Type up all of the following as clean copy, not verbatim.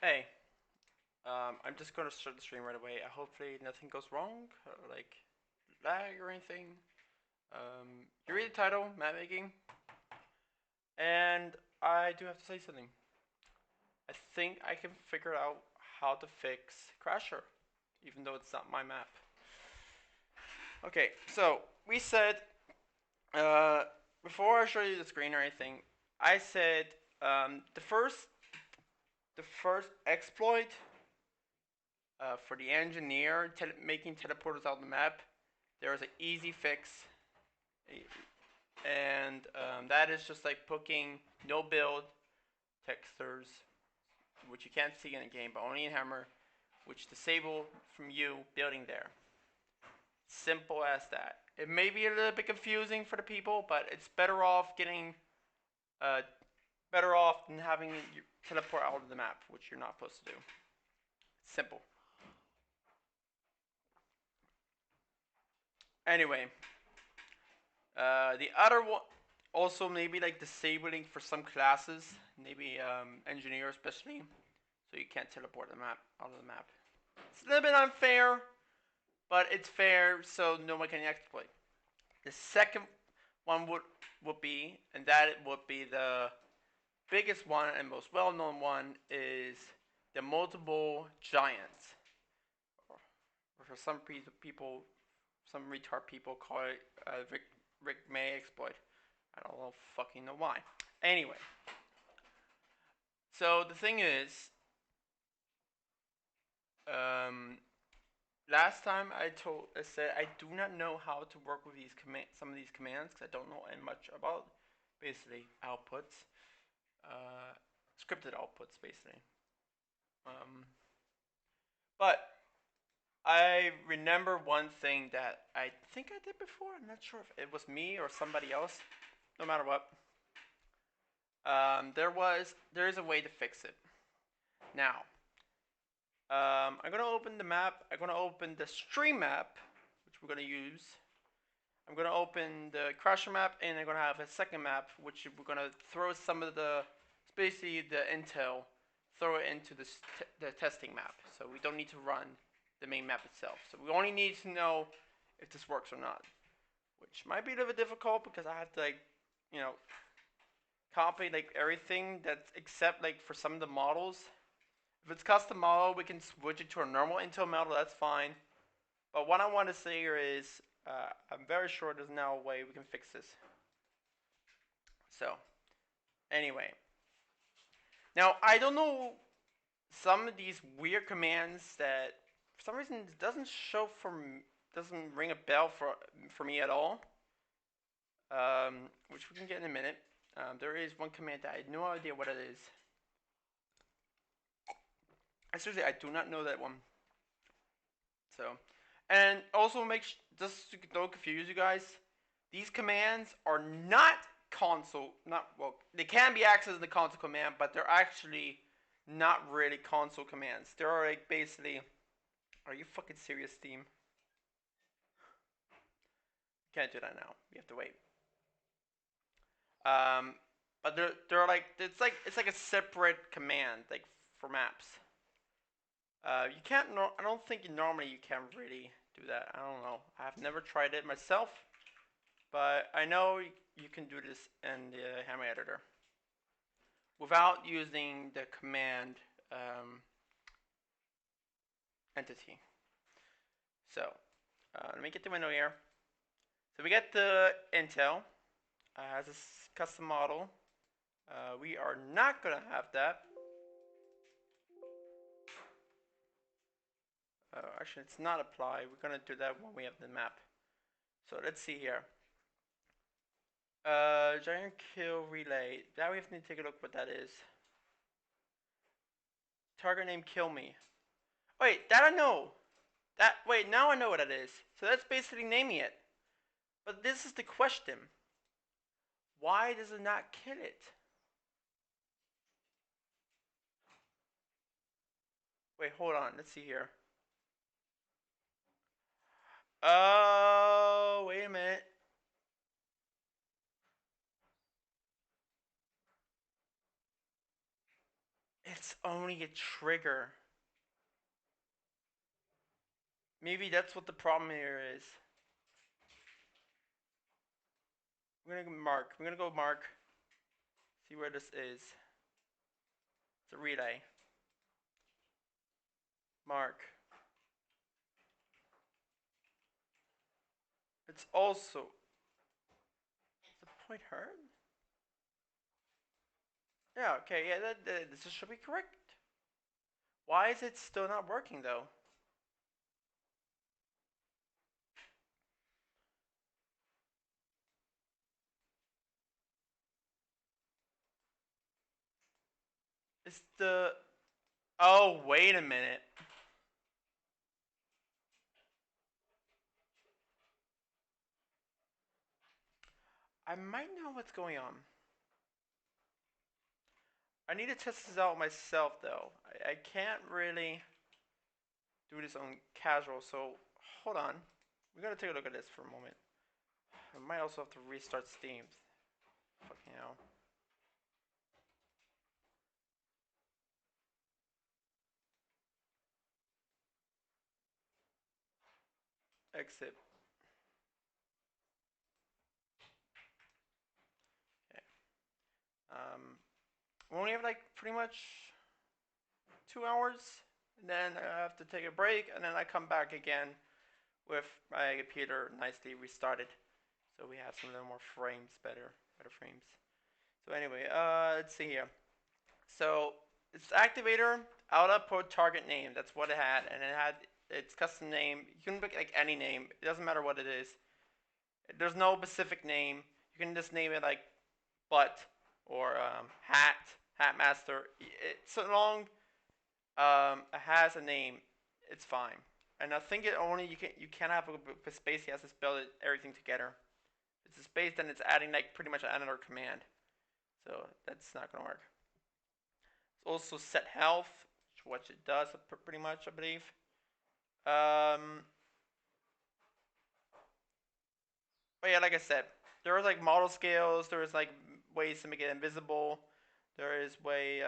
Hey, I'm just gonna start the stream right away. Hopefully nothing goes wrong, like lag or anything. You read the title, Map Making, and I do have to say something. I think I can figure out how to fix Crasher, even though it's not my map. Okay, so we said, uh, before I show you the screen or anything, I said the first exploit for the engineer making teleporters out of the map, there is an easy fix, and that is just like putting no build textures, which you can't see in the game, but only in Hammer, which disable from you building there. Simple as that. It may be a little bit confusing for the people, but it's better off getting better off than having you teleport out of the map, which you're not supposed to do. Simple. Anyway, the other one, also maybe like disabling for some classes, maybe engineer especially, so you can't teleport the map out of the map. It's a little bit unfair, but it's fair so no one can exploit. The second one would be, and that would be the biggest one and most well-known one, is the multiple giants. Or for some people, some retard people call it Rick May exploit. I don't know fucking know why. Anyway, so the thing is, um, last time I said I do not know how to work with some of these commands because I don't know much about basically outputs, scripted outputs basically. But I remember one thing that I think I did before. I'm not sure if it was me or somebody else. No matter what, there is a way to fix it. Now, I'm gonna open the map. I'm gonna open the stream map, which we're gonna use. I'm gonna open the crasher map, and I'm gonna have a second map, which we're gonna throw some of the, basically the intel, throw it into the testing map. So we don't need to run the main map itself. So we only need to know if this works or not, which might be a little bit difficult because I have to you know, copy everything that's except for some of the models. If it's custom model, we can switch it to a normal Intel model. That's fine. But what I want to say here is, I'm very sure there's now a way we can fix this. So, anyway, now I don't know some of these weird commands that for some reason it doesn't show doesn't ring a bell for me at all. Which we can get in a minute. There is one command that I have no idea what it is. Seriously, I do not know that one. So, and also just to don't confuse you guys, these commands are not console. Not well, they can be accessed in the console command, but they're actually not really console commands. They're basically. Are you fucking serious, Steam? Can't do that now. You have to wait. But they're it's like a separate command for maps. You can't. I don't think normally you can really do that. I don't know. I've never tried it myself, but I know you can do this in the Hammer editor without using the command entity. So let me get the window here. So we get the Intel as a custom model. We are not gonna have that. Actually, it's not apply. We're gonna do that when we have the map. So let's see here. Giant kill relay. Now we have to take a look what that is. Target name kill me. Wait, that I know. Wait, now I know what it is. So that's basically naming it. But this is the question. Why does it not kill it? Wait, hold on. Let's see here. Oh, wait a minute. It's only a trigger. Maybe that's what the problem here is. We're gonna go mark. We're gonna go mark. See where this is. It's a relay. Mark. It's also. Is the point hurt? Yeah. Okay. Yeah. This should be correct. Why is it still not working though? It's the. Oh, wait a minute. I might know what's going on. I need to test this out myself though. I can't really do this on casual, so hold on. We're gonna take a look at this for a moment. I might also have to restart Steam. Fucking hell. Exit. Okay. We only have like pretty much 2 hours, and then I have to take a break, and then I come back again with my computer nicely restarted, so we have some little more frames, better frames. So anyway, let's see here. So it's activator output target name. That's what it had, and it had its custom name. You can pick like any name. It doesn't matter what it is. There's no specific name. You can just name it like butt or hat master. So long it has a name, it's fine. And I think it only you can have a space. He has to spell it, everything together. If it's a space, then it's adding like pretty much another command. So that's not gonna work. It's also set health, which it does pretty much, I believe. But yeah, like I said, there are like model scales. There is like ways to make it invisible. There is way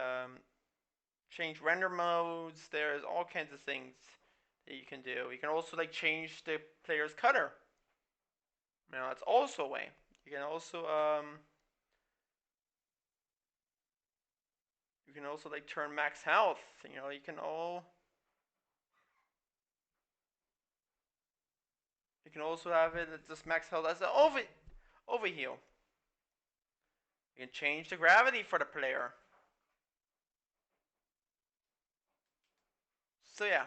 change render modes. There's all kinds of things that you can do. You can also like change the player's cutter. You know, that's also a way. You can also like turn max health. You know, you can also have it at just max health as an overheal. You can change the gravity for the player. So yeah.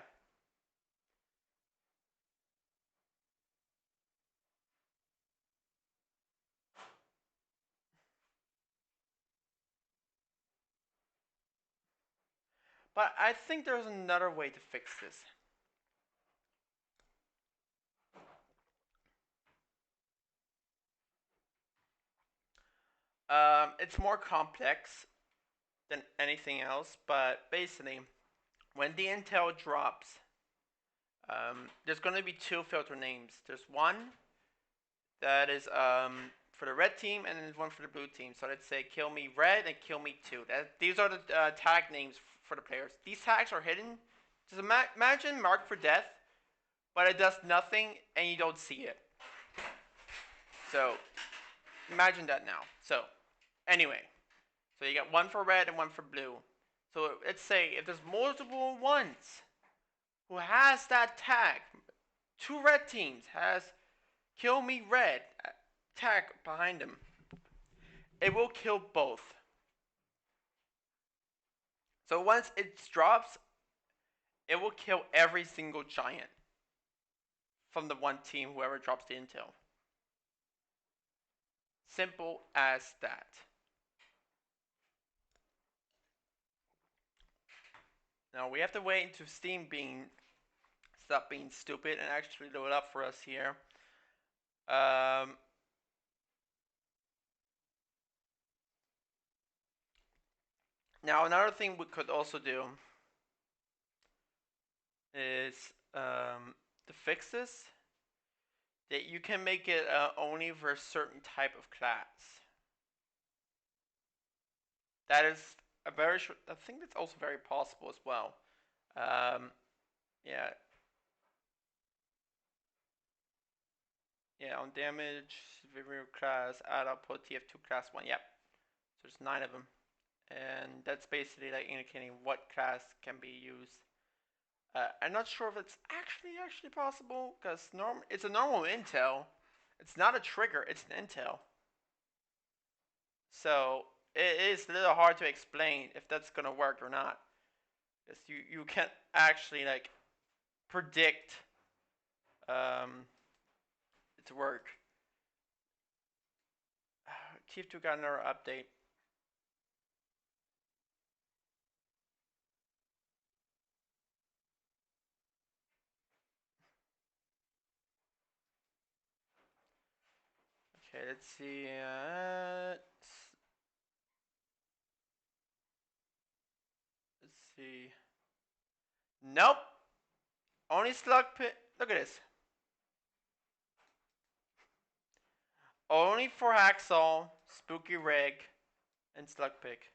But I think there's another way to fix this. It's more complex than anything else, but basically, when the intel drops, there's going to be two filter names. There's one that is for the red team, and then there's one for the blue team. So let's say kill me red and kill me 2. These are the tag names for the players. These tags are hidden. Just imagine mark for death, but it does nothing and you don't see it. So imagine that now. So anyway, so you got one for red and one for blue. So let's say if there's multiple ones who has that tag, 2 red teams has kill me red tag behind them, it will kill both. So once it drops, it will kill every single giant from the one team, whoever drops the intel. Simple as that. Now we have to wait until Steam stop being stupid and actually load up for us here. Now another thing we could also do is to fix this, that you can make it only for a certain type of class. That is a very short. I think that's also very possible as well. Yeah, yeah. On damage, Vivrio class, add output, TF2 class 1. Yep. So there's 9 of them, and that's basically like indicating what class can be used. I'm not sure if it's actually possible because it's a normal intel. It's not a trigger. It's an intel. So it is a little hard to explain if that's gonna work or not. Because you can't actually like predict its work. TF2 got another update. Okay, let's see. Let's see. Nope. Only slug pit. Look at this. Only for Hacksaw, Spooky Rig, and Slug Pick.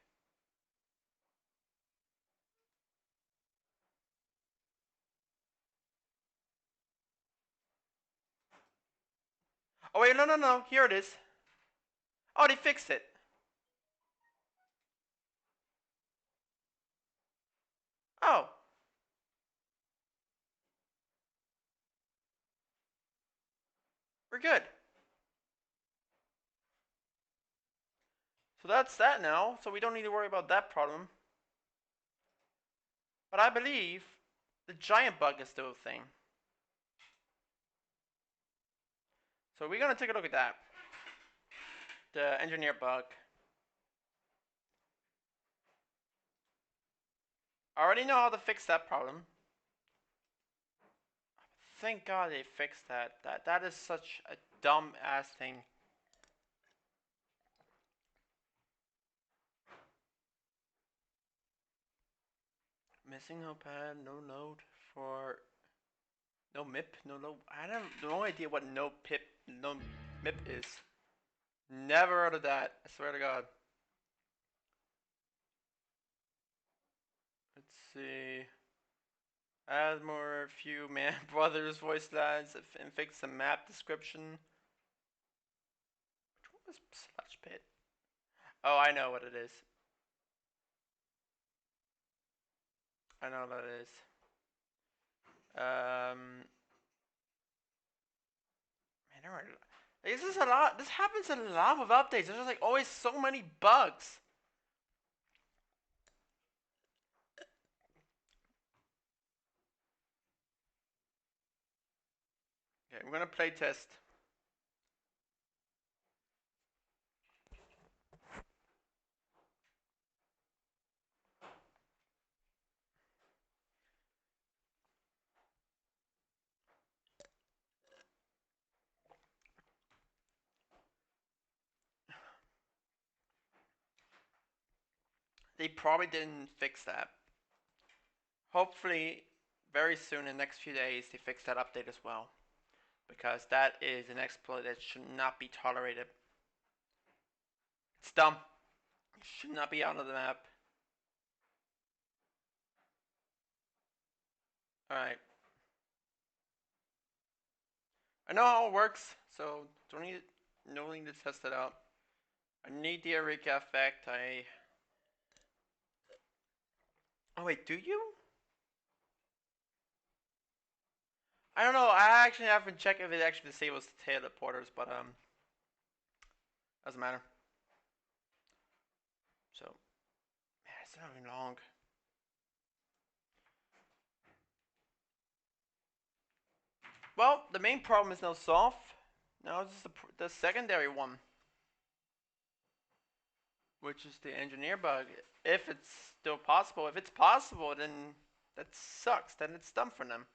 Oh wait, no. Here it is. Oh, they fixed it. Oh. We're good. So that's that now. So we don't need to worry about that problem. But I believe the giant bug is still a thing. So we're gonna take a look at that. The engineer bug. I already know how to fix that problem. Thank God they fixed that. That is such a dumb ass thing. Missing notepad, no note for no MIP, no. I have no idea what no MIP is. Never heard of that. I swear to God. Let's see. Add more few man brothers voice lines and fix the map description. Which one was Slush Pit? Oh, I know what it is. I know what it is. Man, there are. This is a lot. This happens a lot with updates. There's just like always so many bugs. Okay, we're gonna play test. They probably didn't fix that. Hopefully, very soon in the next few days, they fix that update as well. Because that is an exploit that should not be tolerated. It's dumb. It should not be out of the map. Alright. I know how it works, so don't need to test it out. I need the Eureka effect. Oh wait, do you? I don't know. I actually haven't checked if it actually disables the teleporters, but doesn't matter. So, man, it's not even long. Well, the main problem is now solved. Now it's just the secondary one, which is the engineer bug. If it's still possible, if it's possible, then that sucks. Then it's done for them.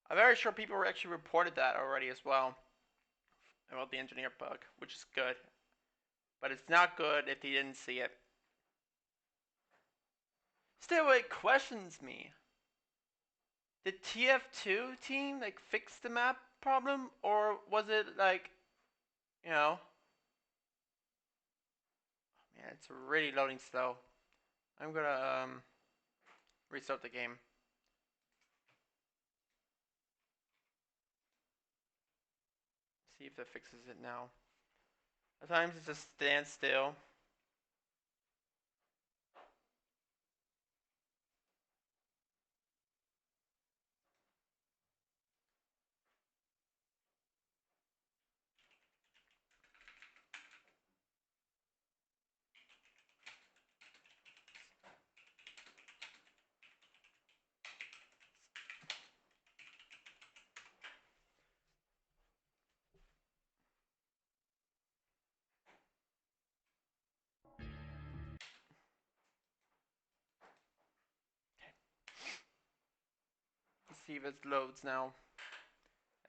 I'm very sure people actually reported that already as well about the engineer bug, which is good. But it's not good if they didn't see it. Still, it questions me. Did TF2 team like fix the map problem, or was it like, you know? Yeah, it's really loading slow. I'm gonna restart the game. See if that fixes it now. At times it just stands still. Let's see if it loads now.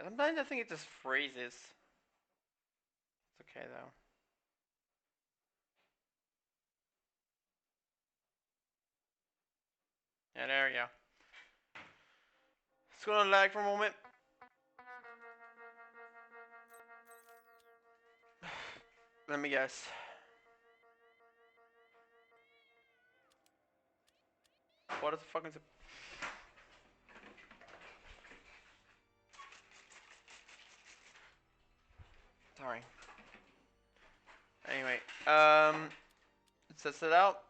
Sometimes I think it just freezes. It's okay though. Yeah, there we go. It's gonna lag for a moment. Let me guess. What is the fucking... Sorry. Anyway, it sets it out.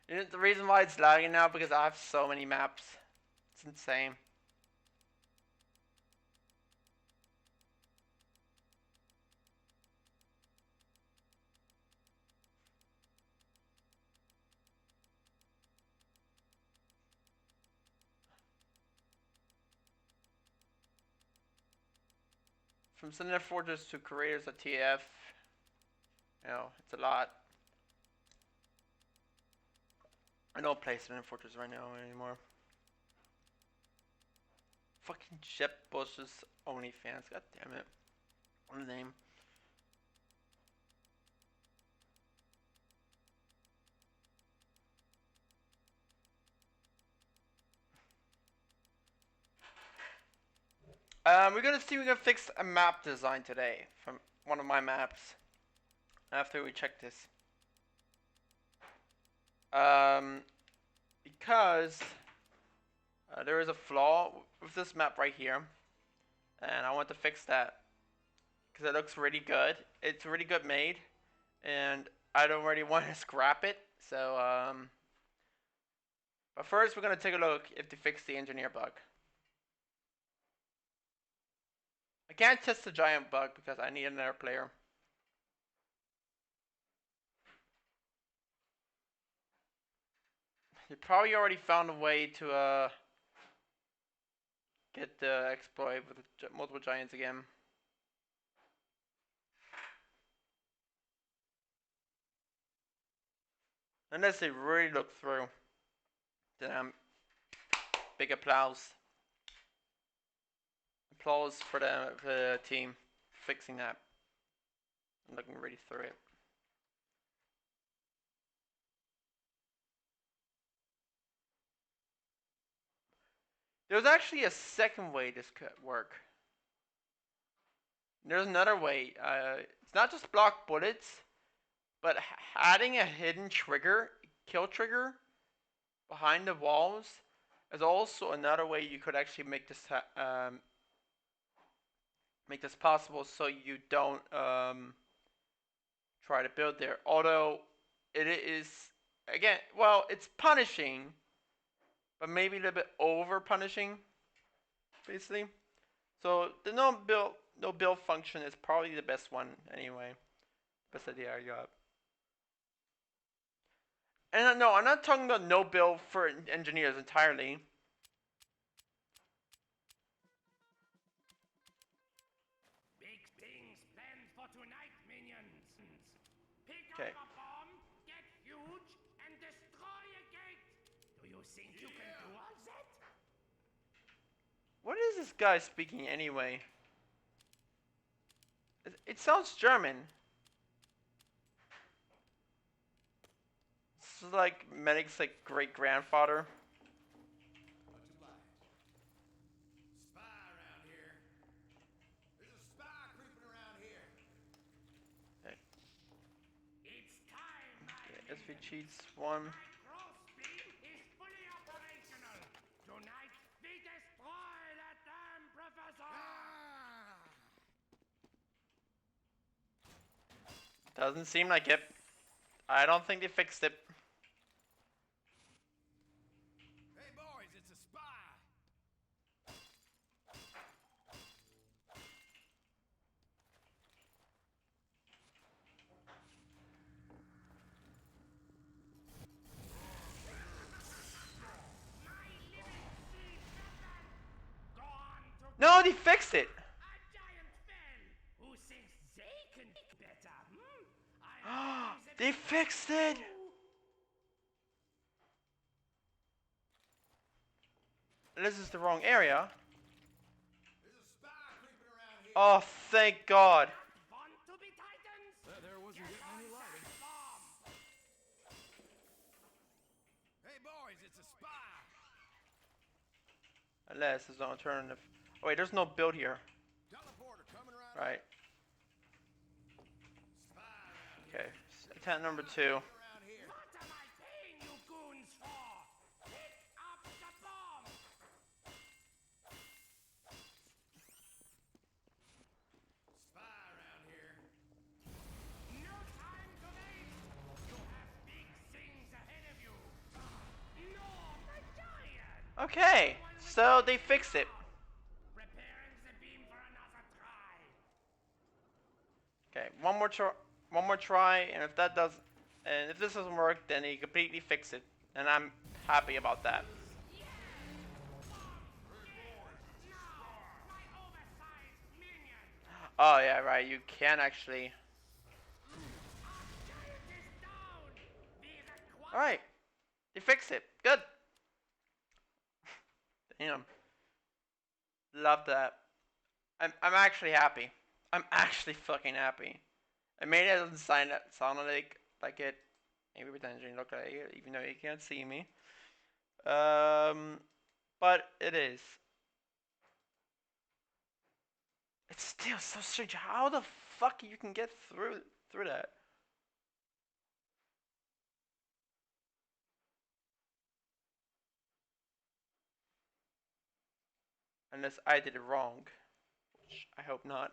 You know, the reason why it's lagging now because I have so many maps. It's insane. From Cinder Fortress to creators of TF, you know, it's a lot. I don't play Cinder Fortress right now anymore. Fucking Shep Bush's OnlyFans, god damn it. What a name. We're gonna see if we can fix a map design today from one of my maps. After we check this. Because there is a flaw with this map right here. And I want to fix that. Because it looks really good. It's really good made. And I don't really want to scrap it. So, but first we're going to take a look if they fix the engineer bug. I can't test the giant bug because I need another player. You probably already found a way to get the exploit with the multiple giants again. Unless they really look through. Then I'm big applause. Applause for the team fixing that. I'm looking really through it. There's actually a second way this could work. There's another way. It's not just block bullets, but adding a hidden trigger, kill trigger, behind the walls is also another way you could actually make this possible, so you don't try to build there. Although it is, again, well, it's punishing, but maybe a little bit over punishing, basically. So the no build function is probably the best one anyway. Best idea I got. And no, I'm not talking about no build for engineers entirely. Big things planned for tonight, minions. Pick Okay. up a bomb, get huge, and destroy a gate. Do you think you can do all that? What is this guy speaking anyway? It sounds German. This is like Medic's like great grandfather. Spy around here. There's a spy Graphic cheats 1. My cross beam is fully operational. Tonight, we destroy that damn professor! Doesn't seem like it. I don't think they fixed it. Hey boys, it's a spy! My living sea serpent! Go on to No, they fixed it. a giant fell! Who thinks they can make better? I'm fixing the They fixed it. This is the wrong area. There's a spy creeping around here. Oh, thank God. Want to be titans? There wasn't getting any lighting. Bomb! Hey boys, it's a spy! Unless there's an alternative. Oh, wait, there's no build here. Teleporter coming around. Right. Spy around Okay. Attempt number 2. around here. What am I paying you goons for? Pick up the bomb! Spy around here. No time to waste. You have big things ahead of you. No, the giant! Okay. So they fixed it. Preparing the beam for another try. Okay. One more try, and if that does, and if this doesn't work, then they completely fix it, and I'm happy about that. My oversized minion! Oh yeah, right. You can actually. Giant is down! We require All right. They fixed it. Good. Damn. Love that. I'm actually happy. I'm actually fucking happy. I made it doesn't sound like it. Maybe pretending look like it, even though you can't see me. But it is. It's still so strange. How the fuck you can get through that? Unless I did it wrong, which I hope not.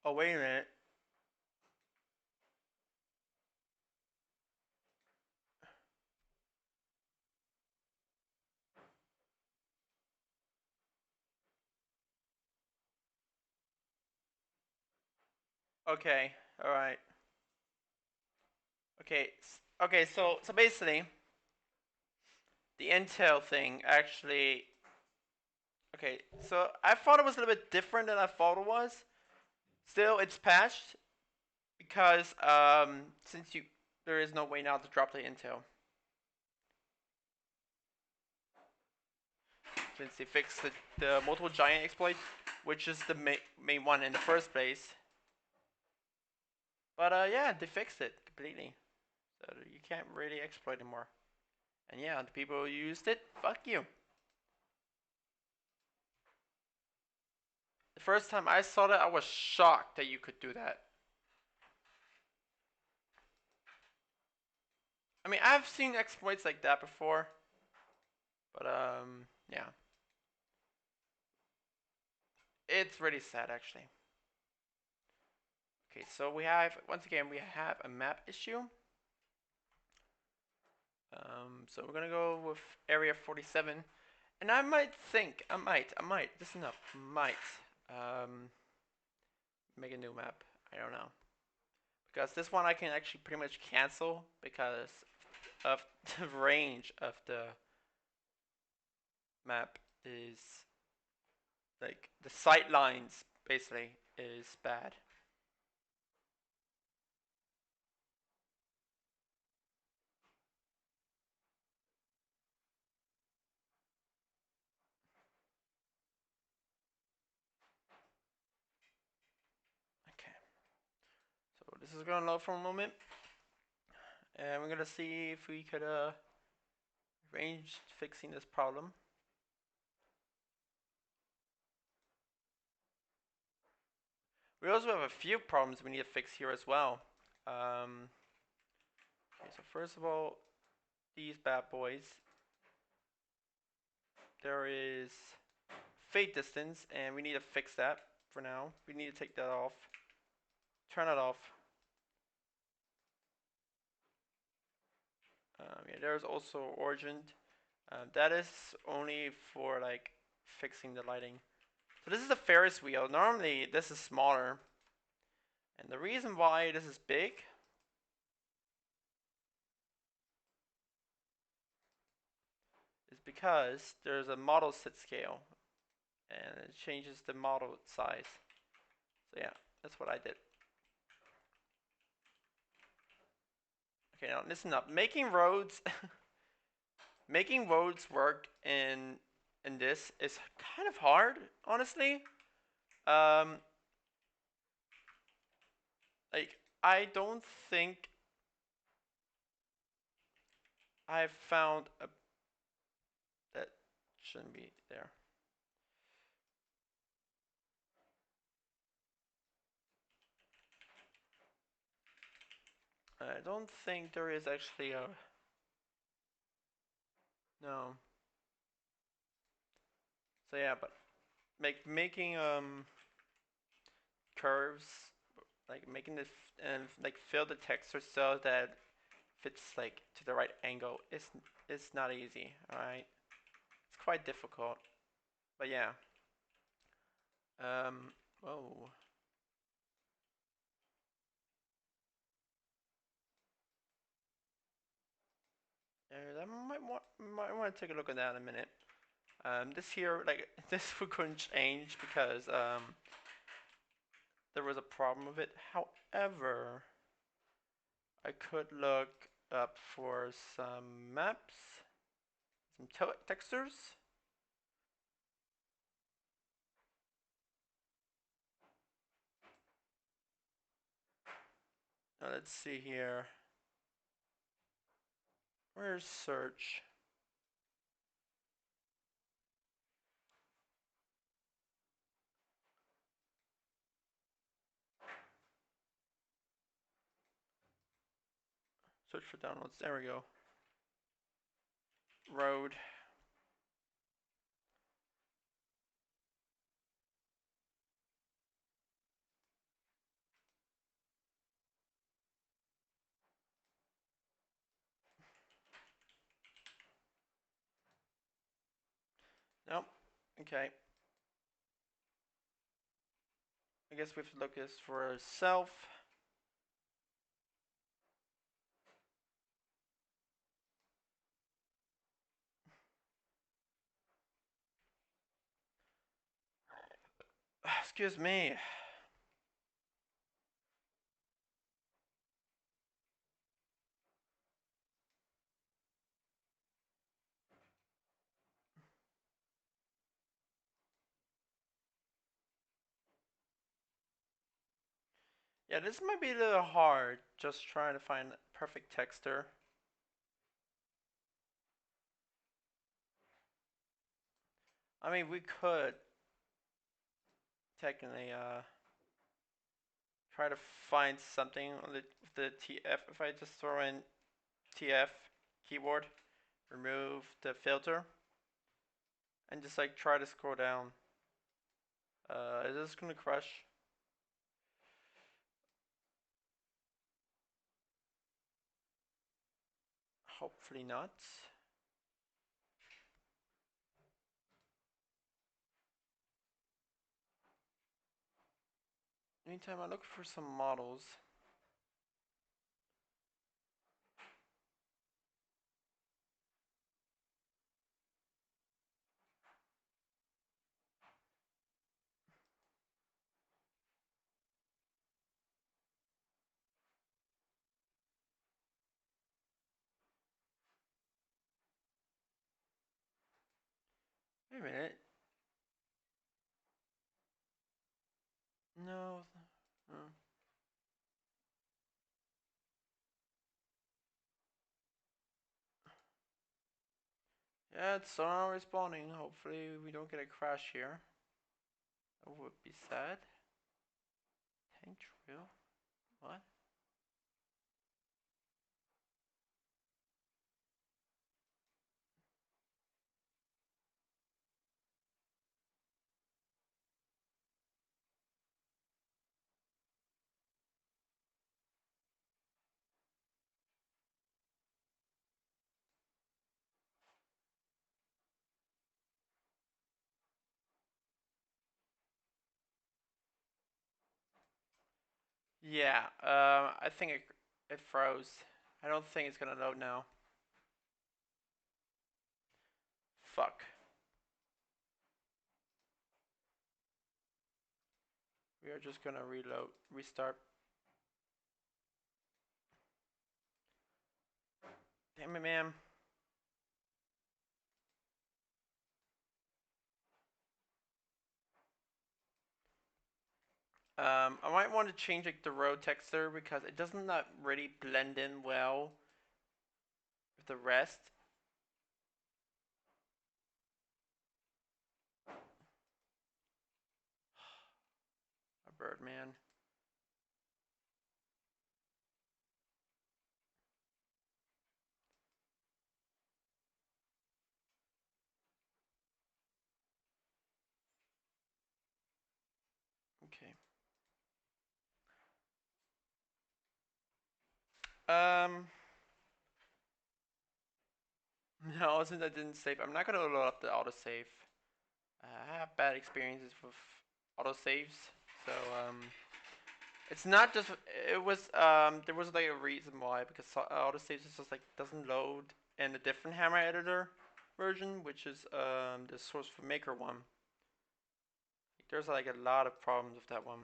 Oh wait a minute. Okay. All right. Okay. Okay. So basically, the intel thing actually. Okay. So I thought it was a little bit different than I thought it was. Still, it's patched because since there is no way now to drop the intel. Since they fixed the multiple giant exploit, which is the main one in the first place. But yeah, they fixed it completely, so you can't really exploit anymore. And yeah, the people who used it, fuck you. The first time I saw that, I was shocked that you could do that. I mean, I've seen exploits like that before, but yeah. It's really sad, actually. Okay, so we have, once again, we have a map issue. So we're gonna go with area 47. And I might think, listen up, make a new map. I don't know. Because this one I can actually pretty much cancel because of the range of the map is like the sight lines basically is bad. Okay, so this is gonna load for a moment, and we're gonna see if we could arrange fixing this problem. We also have a few problems we need to fix here as well. Okay, so first of all, these bad boys. There is fade distance, and we need to fix that for now. We need to take that off. Turn it off. Yeah, there's also origin. That is only for like fixing the lighting. So this is a Ferris wheel. Normally this is smaller. And the reason why this is big is because there's a model sit scale. And it changes the model size. So yeah, that's what I did. Okay, now listen up. Making roads making roads work in this is kind of hard, honestly. Um, like I don't think I've found a that shouldn't be there. I don't think there is actually a no. So yeah, but making curves, like making this and like fill the texture so that fits like to the right angle is not easy. All right, it's quite difficult. But yeah. Whoa. I might want to take a look at that in a minute. This here, like, this we couldn't change because there was a problem with it. However, I could look up for some maps, some textures. Now let's see here. Where's search? Search for downloads. There we go. Road. Nope. Okay. I guess we have to look this for self. Excuse me. Yeah, this might be a little hard, just trying to find perfect texture. I mean, we could technically try to find something on the TF. If I just throw in TF keyboard, remove the filter, and just like try to scroll down. Is this gonna crush? Hopefully not. Meantime, I'm looking for some models. Wait a minute. No. Yeah, it's still not respawning. Hopefully we don't get a crash here. That would be sad. Tank drill? What? Yeah, I think it froze. I don't think it's gonna load now. Fuck. We are just gonna restart. Damn it, man. I might want to change like the road texture because it doesn't not really blend in well with the rest. A bird, man. Okay. No, since I didn't save, I'm not gonna load up the autosave. I have bad experiences with autosaves, so it's not just it was there was like a reason why because autosaves is just like doesn't load in a different Hammer editor version, which is the source for Maker one. There's like a lot of problems with that one.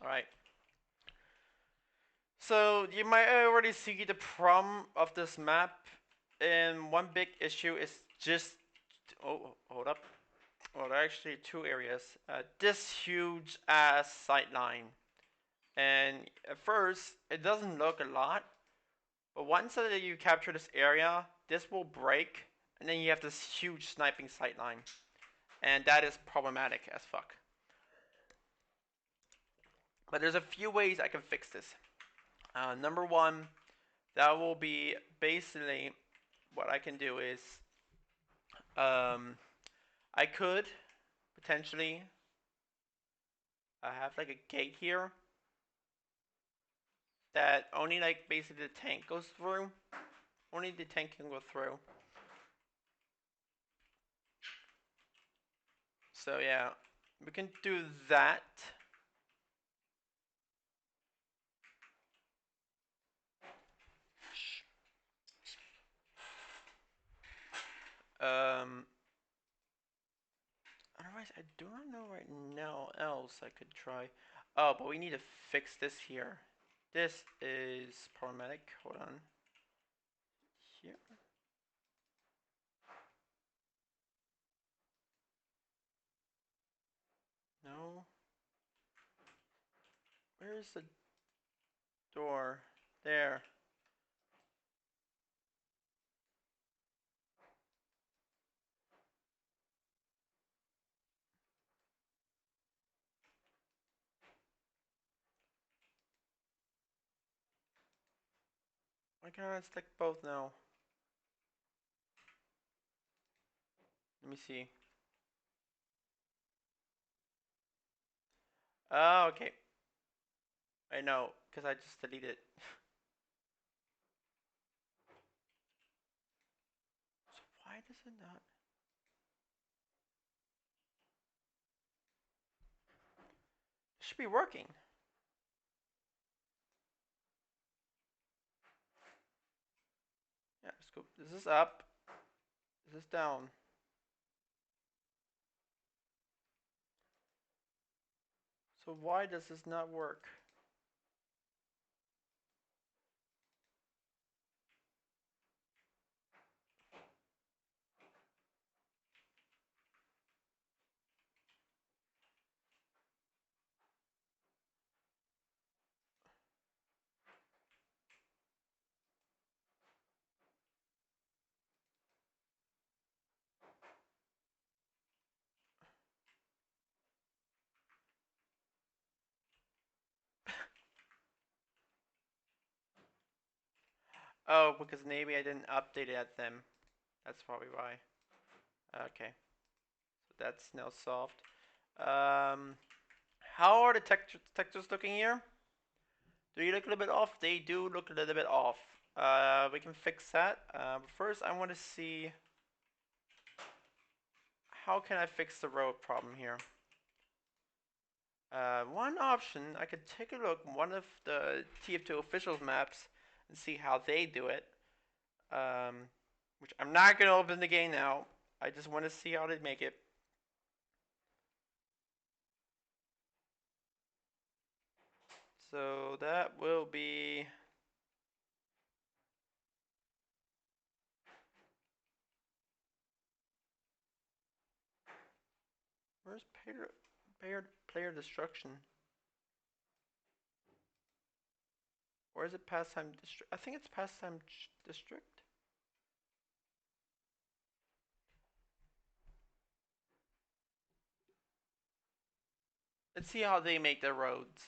All right. So you might already see the problem of this map, and one big issue is just hold up. Well, there are actually two areas. This huge ass sight line, and at first it doesn't look a lot, but once that you capture this area, this will break, and then you have this huge sniping sight line, and that is problematic as fuck. But there's a few ways I can fix this. Number one, that will be basically what I can do is I could potentially have like a gate here that only like basically the tank goes through. Only the tank can go through. So yeah, we can do that. Um, Otherwise, I do not know right now else I could try. Oh, but we need to fix this here. This is problematic. Hold on. Here. No. Where's the door? There. can't I select both now? Let me see. Oh, okay. I know, because I just deleted it. So why does it not? It should be working. Yeah, let's go. This is up. This is down. So why does this not work? Oh, because maybe I didn't update it at them. That's probably why. Okay, so that's now solved. How are the textures looking here? Do you look a little bit off? They do look a little bit off. We can fix that. But first, I want to see how can I fix the road problem here. One option, I could take a look one of the TF2 official maps and see how they do it. Which I'm not gonna open the game now. I just want to see how they make it. So that will be where's player destruction? Or is it pastime district? I think it's pastime district. Let's see how they make their roads.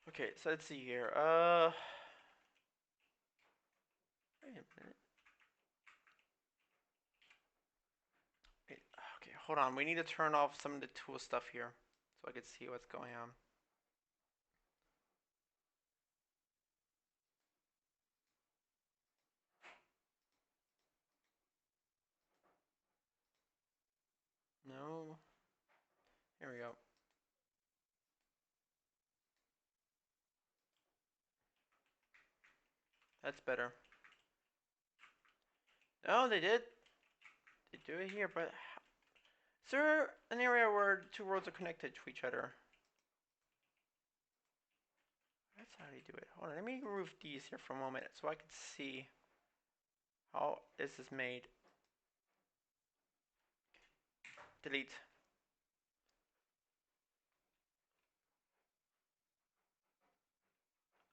Okay, so let's see here. Wait a minute. Wait, okay, hold on. We need to turn off some of the tool stuff here so I can see what's going on. No. Here we go. That's better. No, they did. They do it here, but is there an area where two roads are connected to each other? That's how they do it. Hold on, let me remove these here for a moment so I can see how this is made. Delete.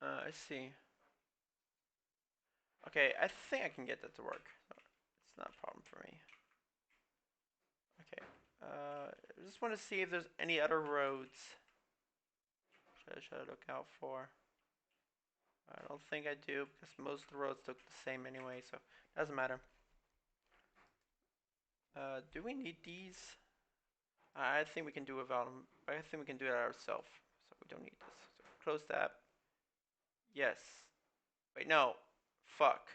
I see. Okay, I think I can get that to work. So it's not a problem for me. Okay. I just want to see if there's any other roads should I look out for. I don't think I do because most of the roads look the same anyway, so it doesn't matter. Do we need these? I think we can do without them. I think we can do it ourselves, so we don't need this. So close that. Yes. Wait, no. Fuck.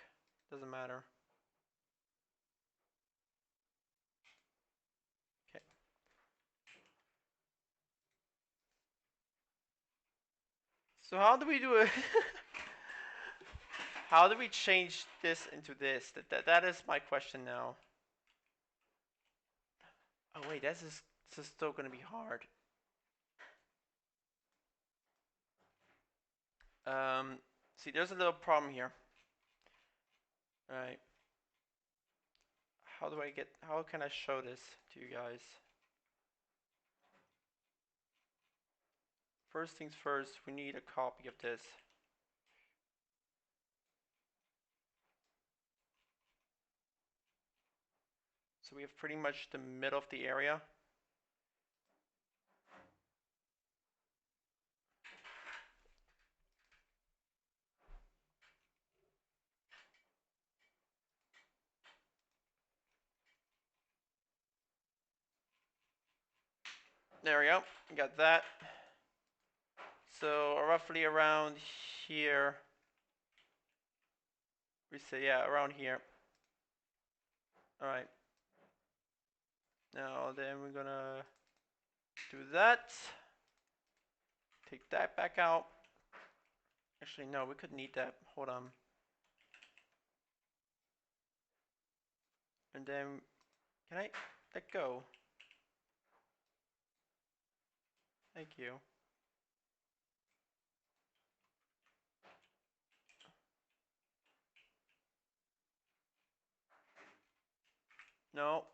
Doesn't matter. Okay. So how do we do it? How do we change this into this? That is my question now. Oh wait, this is still gonna be hard. See, there's a little problem here. All right. How can I show this to you guys? First things first, we need a copy of this. So we have pretty much the middle of the area. There we go. We got that. So roughly around here. We say, yeah, around here. Alright. Now then we're gonna do that. Take that back out. Actually, no, we could need that. Hold on. And then, can I let go? Thank you. No.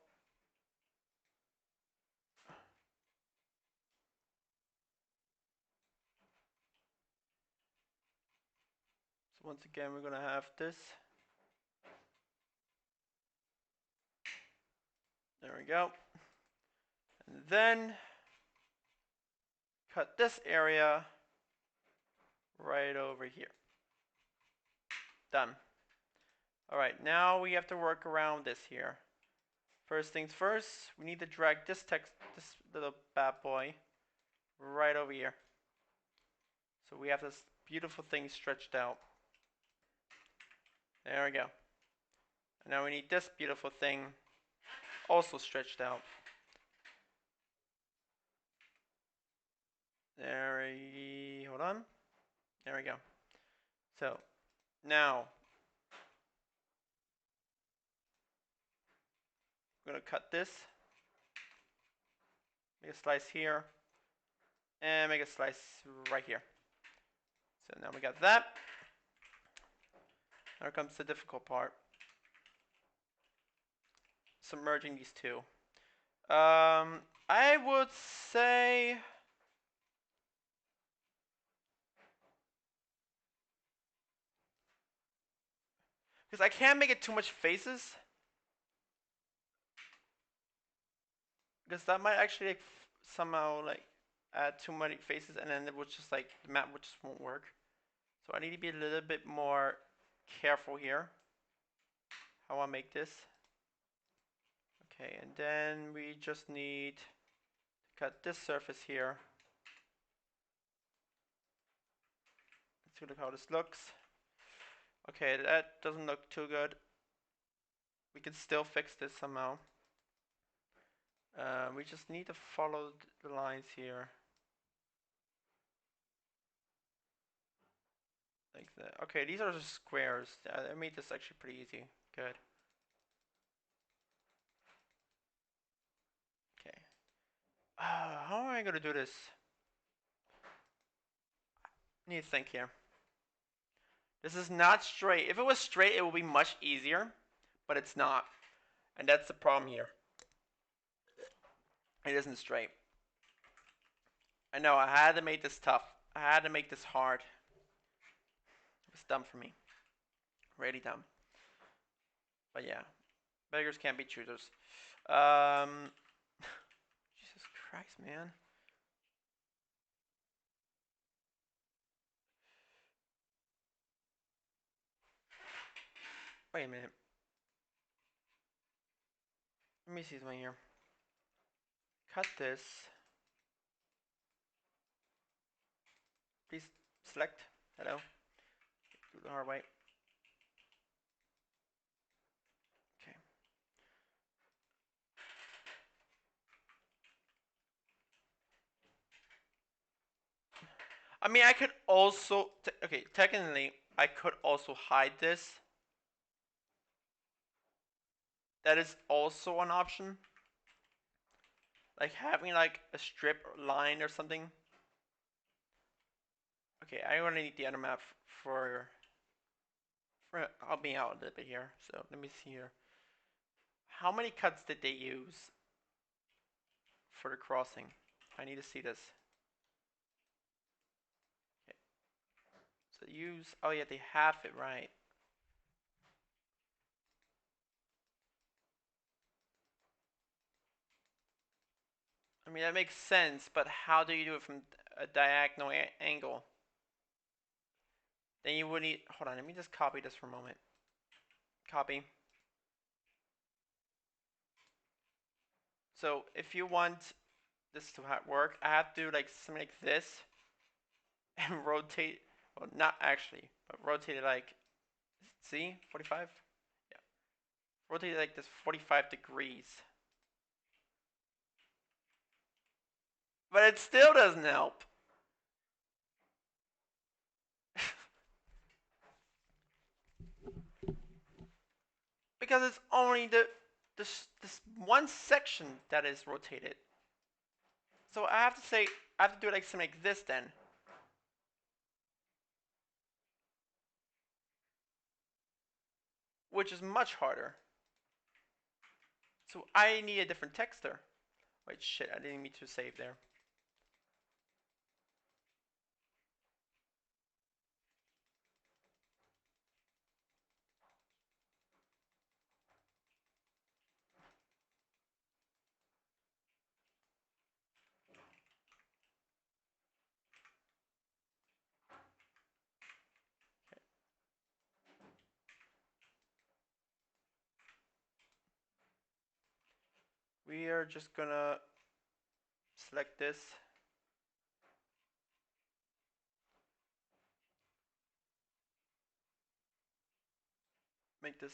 So once again, we're gonna have this. There we go. And then cut this area right over here. Done. Alright, now we have to work around this here. First things first, we need to drag this little bad boy right over here. So we have this beautiful thing stretched out. There we go. And now we need this beautiful thing also stretched out. Hold on. There we go. So now we're gonna cut this, make a slice here, and make a slice right here. So now we got that. Now comes the difficult part. Submerging these two. I would say because I can't make it too much faces, because that might actually like, somehow like add too many faces, and then it would just like the map would just won't work. So I need to be a little bit more careful here how I make this. Okay, and then we just need to cut this surface here. Let's see how this looks. Okay, that doesn't look too good. We can still fix this somehow. We just need to follow the lines here. Like that. Okay, these are just squares. I made this actually pretty easy. Good. Okay. How am I gonna do this? I need to think here. This is not straight. If it was straight, it would be much easier, but it's not. And that's the problem here. It isn't straight. I know, I had to make this tough. I had to make this hard. It was dumb for me. Really dumb. But yeah. Beggars can't be choosers. Jesus Christ, man. Wait a minute. Let me see something here. Cut this. Please select. Hello. Do the hard way. Okay. I mean, I could also, okay, technically, I could also hide this. That is also an option. Like having like a strip line or something. Okay, I want to need the other map for help me out a little bit here. So let me see here. How many cuts did they use for the crossing? I need to see this. Okay. So use, oh yeah, they have it right. I mean, that makes sense, but how do you do it from a diagonal angle? Then you would need, hold on, let me just copy this for a moment. Copy. So if you want this to work, I have to do like something like this and rotate. Well, not actually, but rotate it like, see, 45. Yeah, rotate it like this 45 degrees. But it still doesn't help. Because it's only this one section that is rotated. So I have to say, I have to do it like something like this then. Which is much harder. So I need a different texture. Wait, shit, I didn't mean to save there. We are just gonna select this. Make this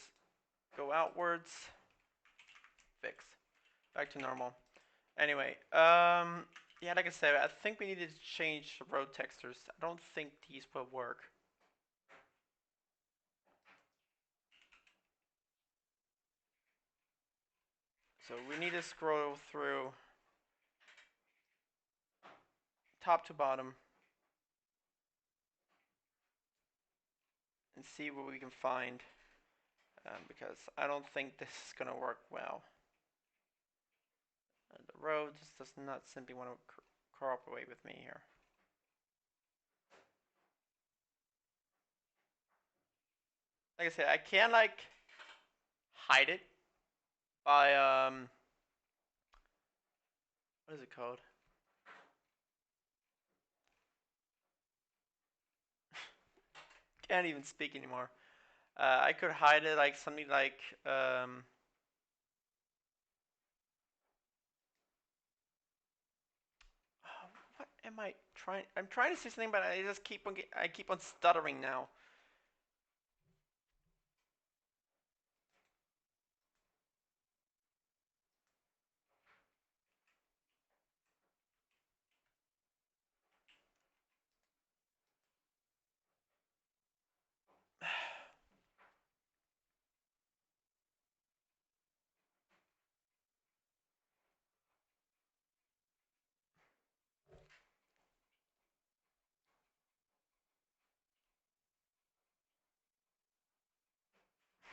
go outwards. Fix. Back to normal. Anyway, yeah, like I said, I think we need to change the road textures. I don't think these will work. So we need to scroll through top to bottom and see what we can find, because I don't think this is gonna work well. The road just does not simply want to cooperate with me here. Like I said, I can like hide it by what is it called? Can't even speak anymore. I could hide it like something like what am I trying? I'm trying to say something, but I just keep on stuttering now.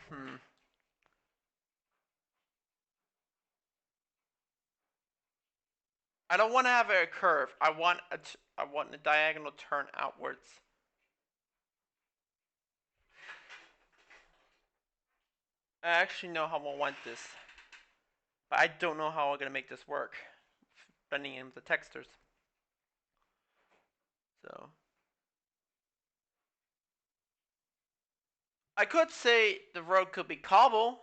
Hmm. I don't want to have a curve. I want a diagonal turn outwards. I actually know how I want this, but I don't know how I'm gonna make this work. Blending in with the textures. So I could say the road could be cobble.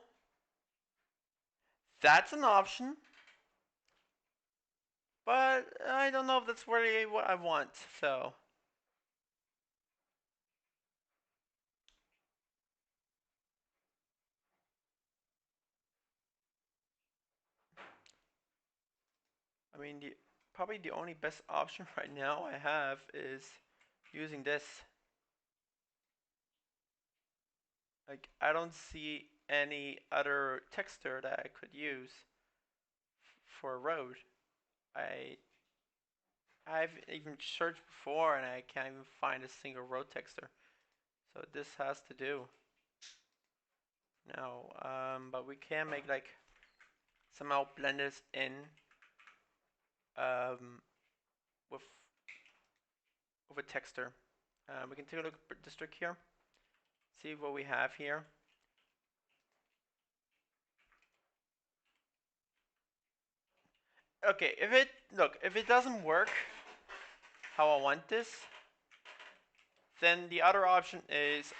That's an option. But I don't know if that's really what I want, so. I mean, probably the only best option right now I have is using this. Like, I don't see any other texture that I could use for a road. I I've even searched before and I can't even find a single road texture. So this has to do. No, but we can make like somehow blend this in um, with a texture. We can take a look at district here. See what we have here. Okay, if it doesn't work how I want this, then the other option is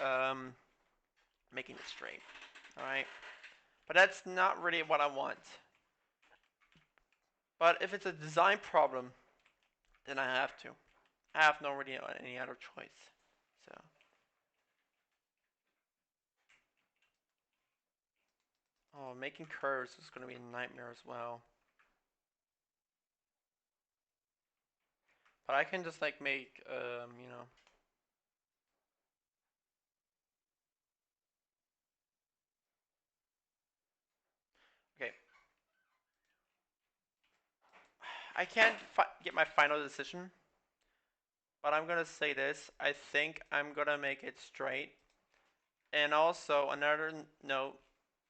making it straight. All right, but that's not really what I want. But if it's a design problem, then I have to. I have no really any other choice. So. Oh, making curves is going to be a nightmare as well. But I can just like make, you know. Okay. I can't get my final decision. But I'm going to say this. I think I'm going to make it straight. And also, another note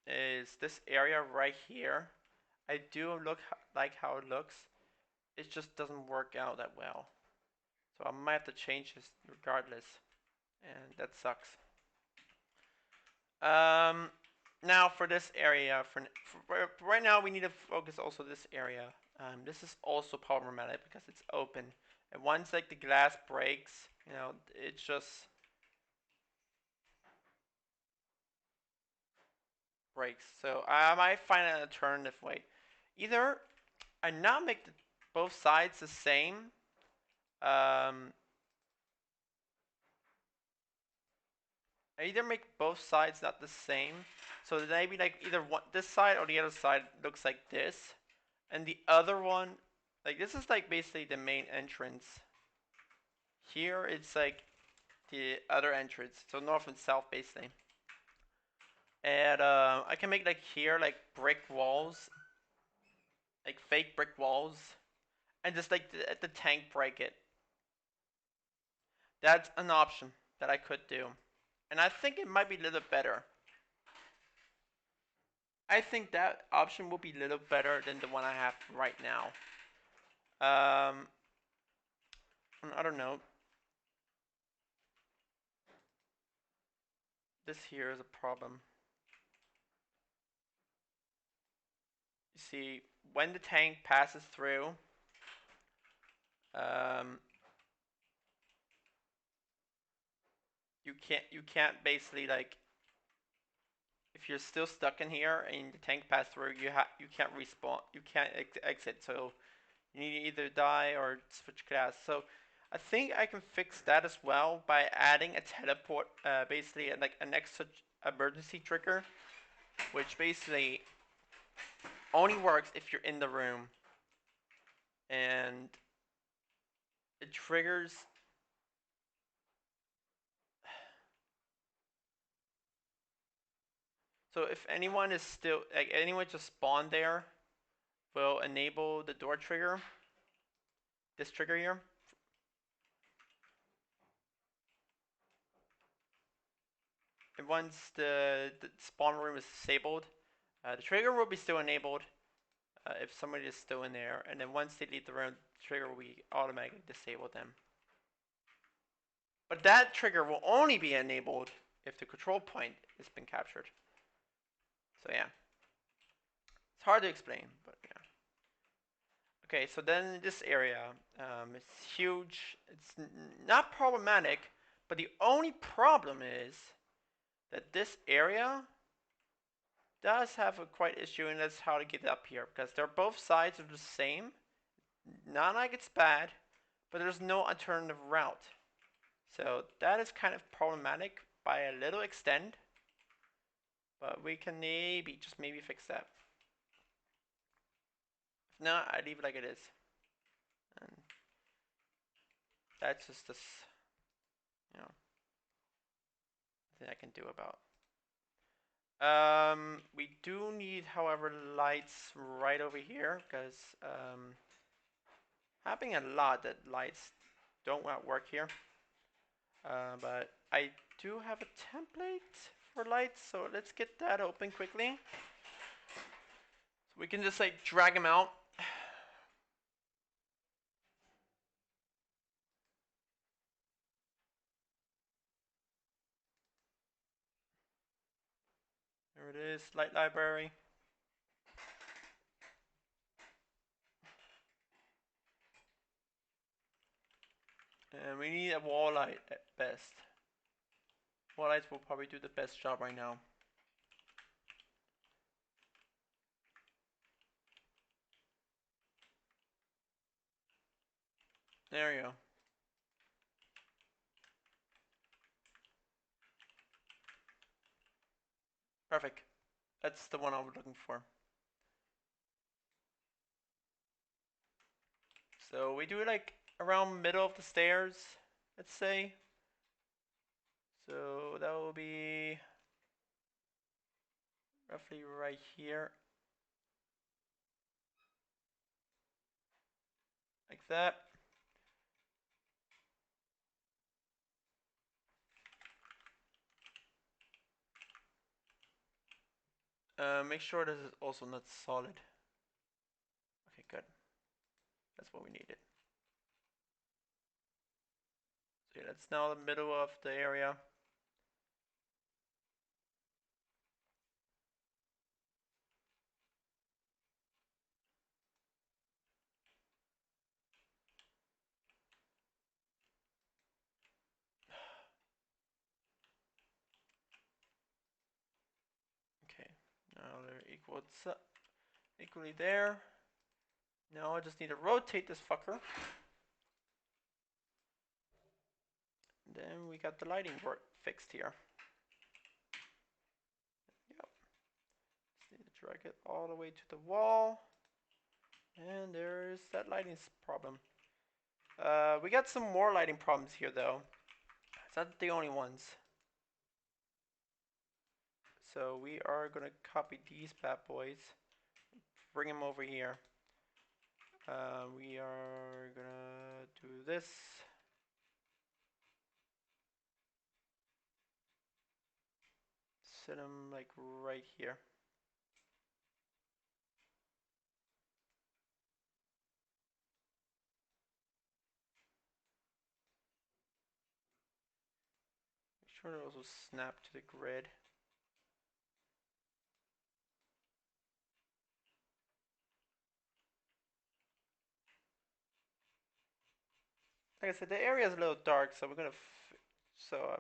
is this area right here. I do like how it looks. It just doesn't work out that well. So I might have to change this regardless. And that sucks. Now for this area, for right now we need to focus also this area. This is also problematic because it's open, and once like the glass breaks, you know, it just breaks. So I might find an alternative way. Either I not make both sides the same. I either make both sides not the same, so that maybe like either this side or the other side looks like this, and the other one, like this is like basically the main entrance. Here it's like the other entrance, so north and south basically. And I can make like here like brick walls, like fake brick walls, and just like the tank break it. That's an option that I could do, and I think it might be a little better. I think that option will be a little better than the one I have right now. On another note, this here is a problem. You see, when the tank passes through, you can't basically like, if you're still stuck in here and the tank passes through, you can't respawn, you can't exit. So you need to either die or switch class. So I think I can fix that as well by adding a teleport, basically like an extra emergency trigger, which basically only works if you're in the room, and it triggers. So if anyone is still like anyone just spawned there, will enable the door trigger. This trigger here. And once the spawn room is disabled, the trigger will be still enabled if somebody is still in there. And then once they leave the room, the trigger will be automatically disable them. But that trigger will only be enabled if the control point has been captured. So yeah. It's hard to explain, but yeah. Okay, so then this area, it's huge. It's not problematic, but the only problem is that this area does have a quite issue, and that's how to get up here, because they're both sides are the same. Not like it's bad, but there's no alternative route. So that is kind of problematic by a little extent, but we can maybe, just maybe fix that. If not, I leave it like it is. And that's just this, you know, thing I can do about. We do need, however, lights right over here, because happening a lot that lights don't work here. But I do have a template for lights, so let's get that open quickly. So we can just like drag them out. There it is, light library. And we need a wall light at best. Wall lights will probably do the best job right now. There you go. Perfect. That's the one I was looking for. So we do it like around middle of the stairs, let's say. So that will be roughly right here. Like that. Make sure this is also not solid. Okay, good. That's what we needed. So yeah, that's now the middle of the area. Okay, now they're equally there. Now I just need to rotate this fucker. And then we got the lighting work fixed here. Yep. Just need to drag it all the way to the wall. And there's that lighting problem. We got some more lighting problems here though. It's not the only ones. So we are gonna copy these bad boys, bring them over here. We are gonna do this. Set them like right here. Make sure to also snap to the grid. Like I said, the area is a little dark, so I'm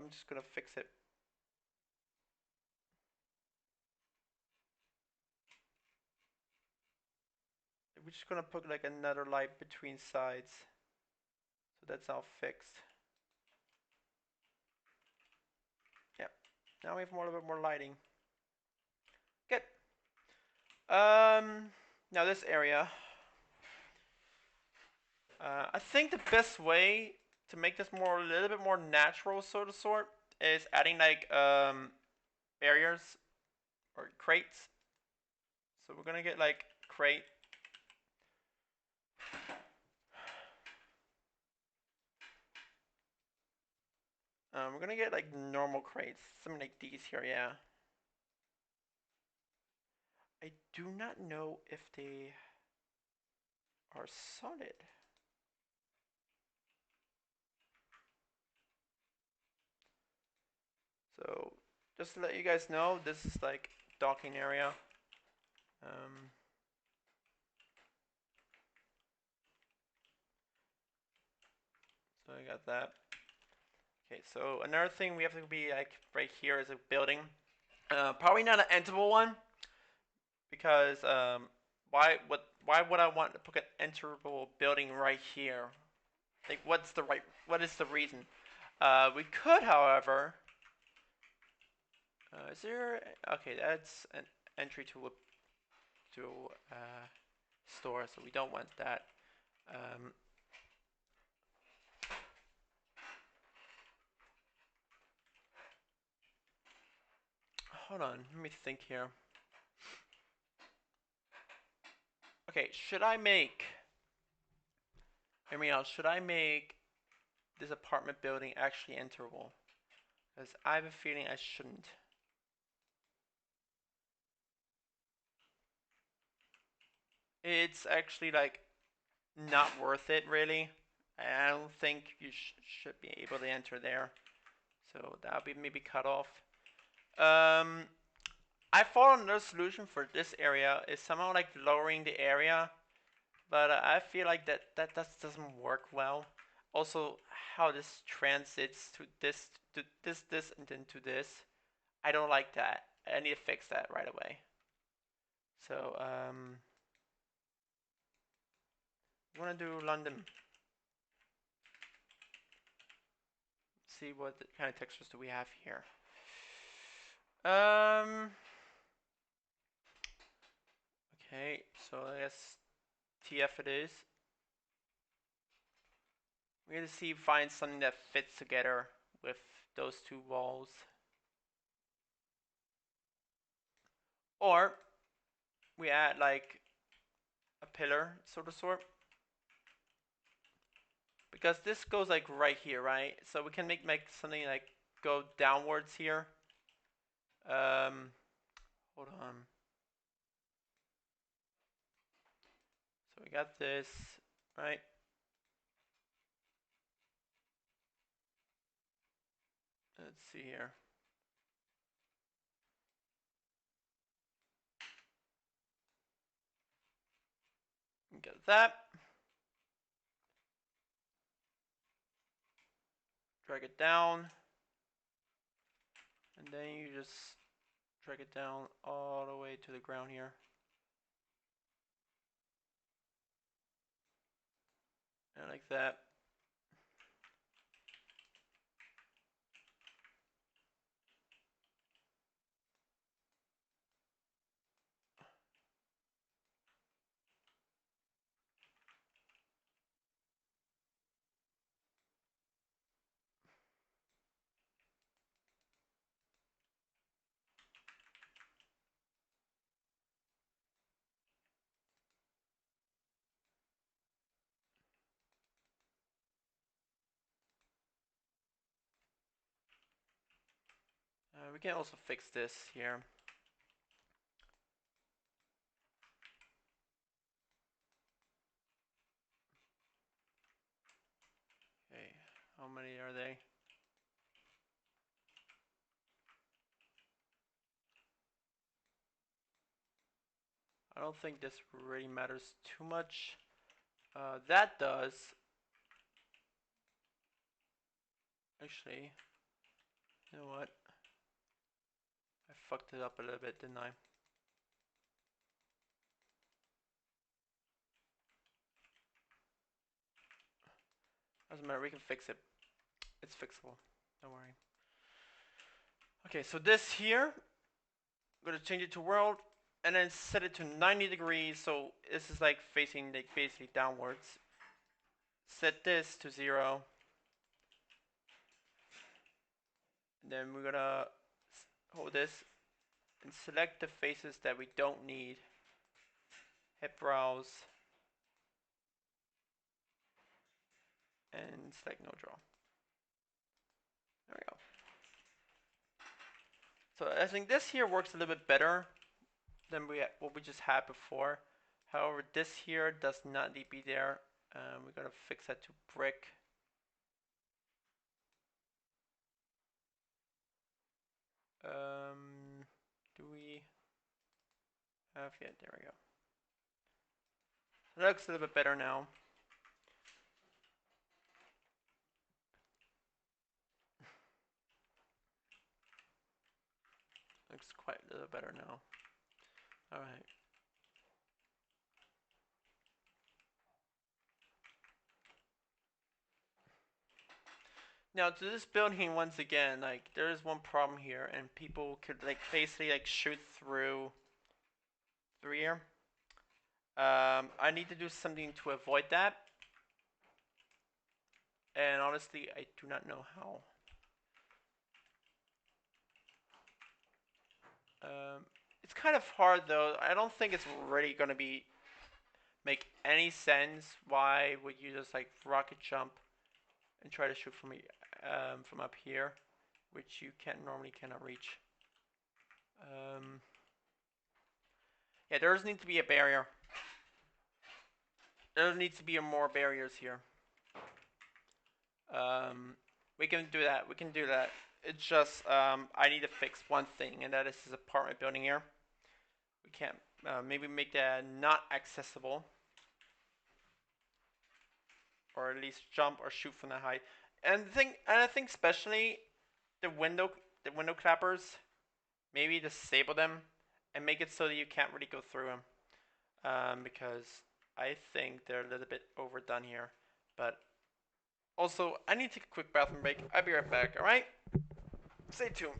just gonna fix it. We're just gonna put like another light between sides, so that's all fixed. Yeah. Now we have a little bit more lighting. Good. Now this area. I think the best way to make this a little bit more natural, so to sort, is adding like barriers or crates. So we're gonna get like crate. We're gonna get like normal crates, something like these here, yeah. I do not know if they are solid. So just to let you guys know, this is like docking area. So I got that. Okay, so another thing we have to be like right here is a building. Probably not an enterable one, because why would I want to put an enterable building right here? Like, what is the reason? We could, however, is there? Okay, that's an entry to a store, so we don't want that. Hold on, let me think here. Okay, should I make this apartment building actually enterable? Because I have a feeling I shouldn't. It's actually like not worth it, really. I don't think you should be able to enter there. So that'll be maybe cut off. I thought another solution for this area is somehow like lowering the area, but I feel like that doesn't work well. Also, how this transits to this, and then to this, I don't like that. I need to fix that right away. So I'm gonna do London. see what kind of textures do we have here. Okay, so I guess TF it is. We're gonna see find something that fits together with those two walls. Or we add like a pillar sort of sort. Because this goes like right here, right? So we can make something like go downwards here. Hold on. So we got this, right? Let's see here. Get that. Drag it down. And then you just drag it down all the way to the ground here. And like that. We can also fix this here. Okay, how many are they? I don't think this really matters too much. That does. Actually, you know what? I fucked it up a little bit, didn't I? Doesn't matter, we can fix it. It's fixable. Don't worry. Okay, so this here, I'm gonna change it to world and then set it to 90 degrees. So this is like facing like basically downwards. Set this to 0. And then we're gonna hold this and select the faces that we don't need. Hit browse and select no draw. There we go. So I think this here works a little bit better than what we just had before. However, this here does not need to be there. We're gonna fix that to brick. Do we have, yeah, there we go. It looks a little bit better now. Looks quite a little better now. Alright. Now to this building, once again, like there is one problem here, and people could like basically like shoot through here. I need to do something to avoid that, and honestly, I do not know how. It's kind of hard though. I don't think it's really gonna make any sense. Why would you just like rocket jump and try to shoot from up here, which you normally cannot reach? Yeah, there does need to be a barrier. There needs to be more barriers here. We can do that. We can do that. It's just I need to fix one thing, and that is this apartment building here. We can't maybe make that not accessible, or at least jump or shoot from that height. And I think especially the window clappers, maybe disable them and make it so that you can't really go through them, because I think they're a little bit overdone here. But Also, I need to take a quick bathroom break. I'll be right back, alright? Stay tuned.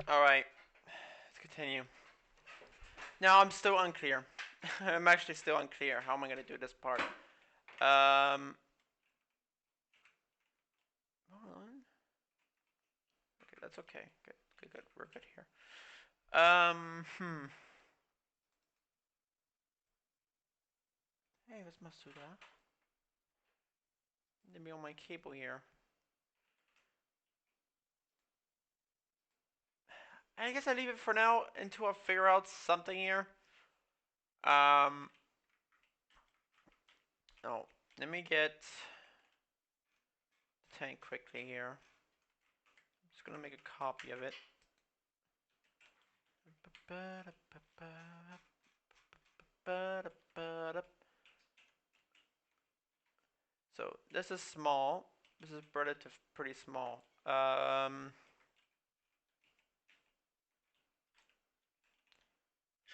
Alright, let's continue. Now I'm still unclear. I'm actually still unclear. How am I gonna do this part? Hold on. Okay, that's okay. Good, good, good. We're good here. Hey, where's Masuda? Let me on my cable here. I guess I leave it for now until I figure out something here. No, let me get the tank quickly here. I'm just gonna make a copy of it. So this is small. This is relative pretty small.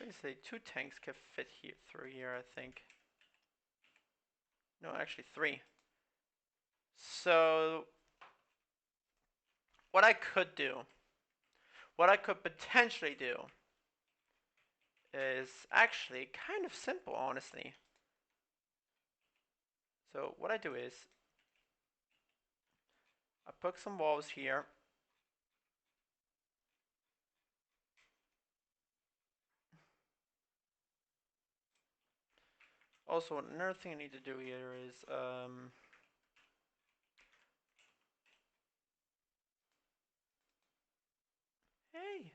Basically, 2 tanks can fit here through here, I think. No, actually 3. So what I could do, what I could potentially do, is actually kind of simple, honestly. So what I do is I put some walls here. Also, another thing I need to do here is hey.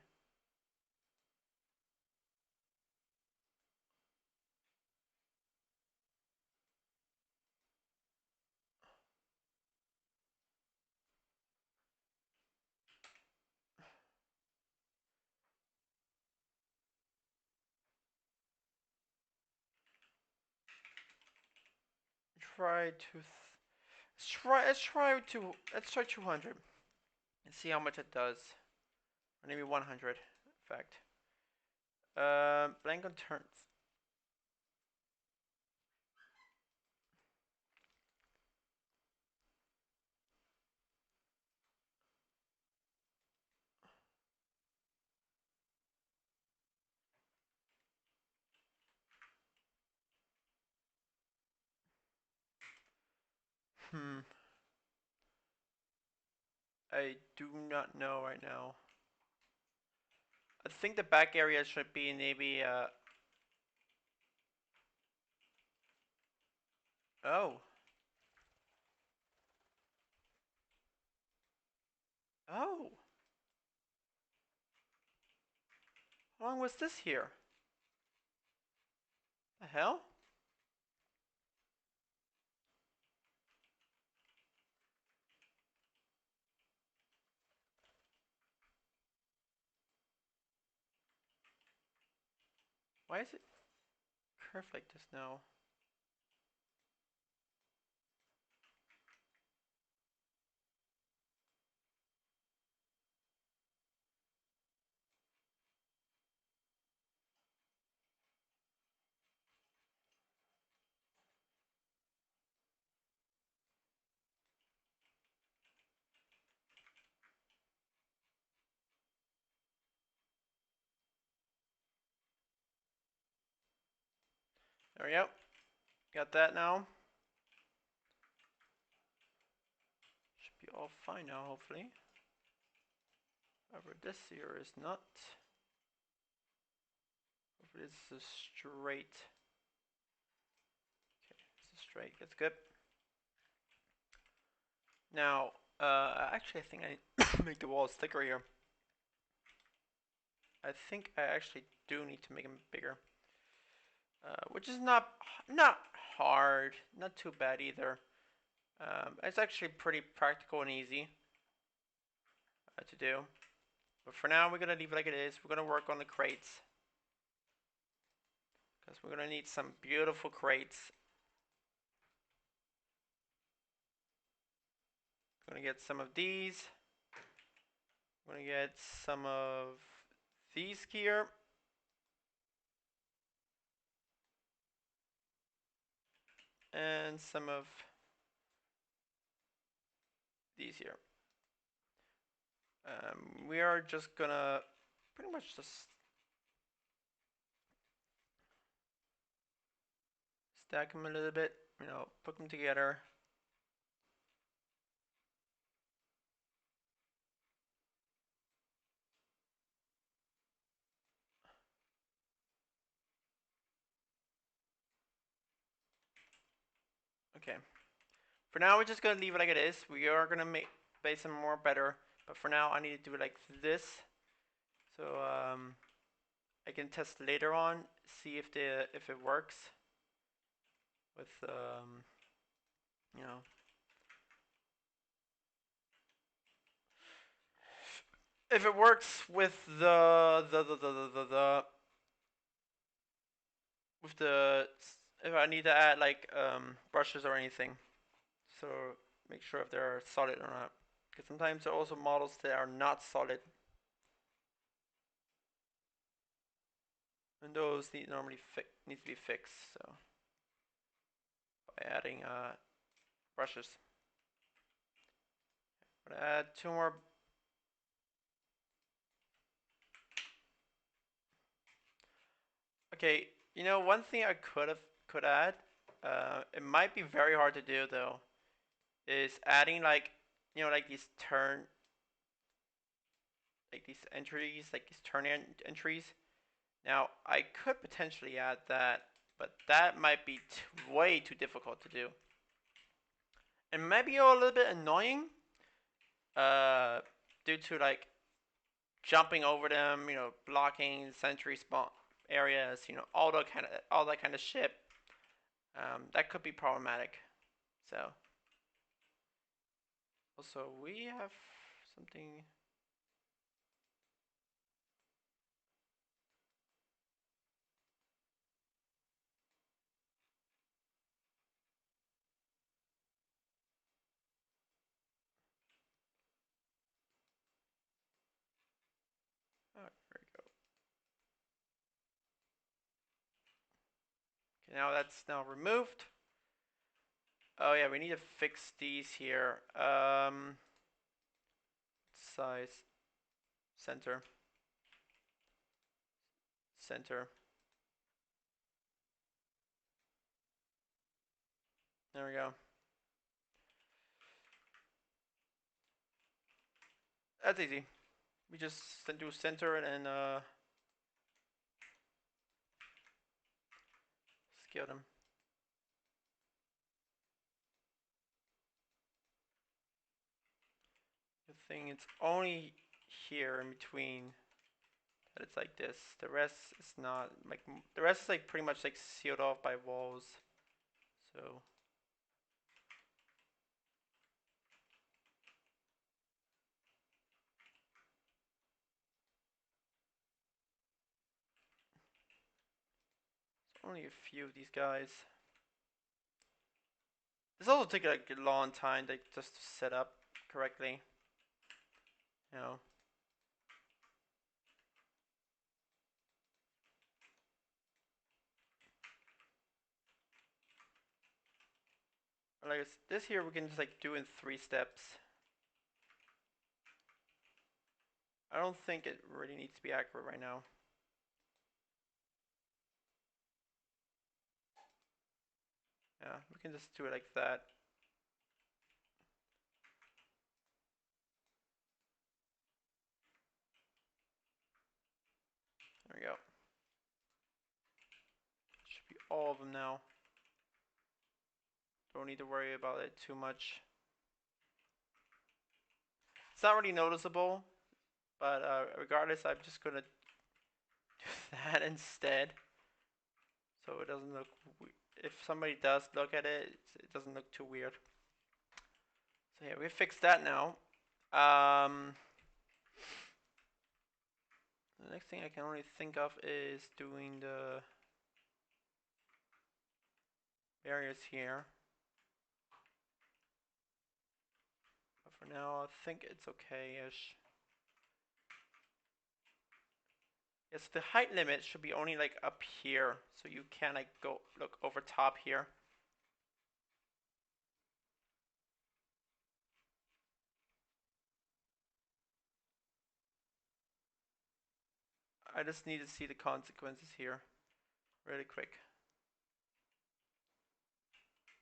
Try to. Let's try 200 and see how much it does. Or maybe 100, in fact. Blank on turns. I do not know right now. I think the back area should be maybe oh. Oh. How long was this here? The hell? Why is it curved like this now? There we go. Got that now. Should be all fine now, hopefully. However, this here is not. Hopefully this is straight. Okay, this is straight. That's good. Now, actually, I think I need to make the walls thicker here. I think I actually do need to make them bigger. Which is not hard, not too bad either. It's actually pretty practical and easy to do. But for now, we're gonna leave it like it is. We're gonna work on the crates because we're gonna need some beautiful crates. We're gonna get some of these. We're gonna get some of these here. And some of these here. We are just gonna pretty much just stack them a little bit, put them together. Okay. For now, we're just gonna leave it like it is. We are gonna make them more better, but for now, I need to do it like this. So I can test later on, see if it works with if it works with if I need to add like brushes or anything. So make sure if they're solid or not, because sometimes there are also models that are not solid, and those need to be fixed. So by adding brushes, I'm gonna add 2 more. Okay, one thing I could add, it might be very hard to do though, is adding like like these entries, like these turn entries. Now I could potentially add that but that might be way too difficult to do. And maybe a little bit annoying, due to like jumping over them, blocking sentry spawn areas, all that kind of shit. That could be problematic. So, also we have something. Oh, there we go. Okay, now that's now removed. Oh yeah, we need to fix these here. Size, center, center. There we go. That's easy. We just do center and scale them. The thing it's only here in between that it's like this. The rest is not like the rest is like pretty much like sealed off by walls. So it's only a few of these guys. This also takes like a long time to just to set up correctly. You know. Like this here we can just like do in 3 steps. I don't think it really needs to be accurate right now. Yeah, we can just do it like that. There we go. Should be all of them now. Don't need to worry about it too much. It's not really noticeable, but regardless, I'm just gonna do that instead, so it doesn't look. If somebody does look at it, it doesn't look too weird. So yeah, we fixed that now. The next thing I can only think of is doing the barriers here. But for now, I think it's okay-ish. Yes, the height limit should be only like up here, so you can like go look over top here. I just need to see the consequences here really quick.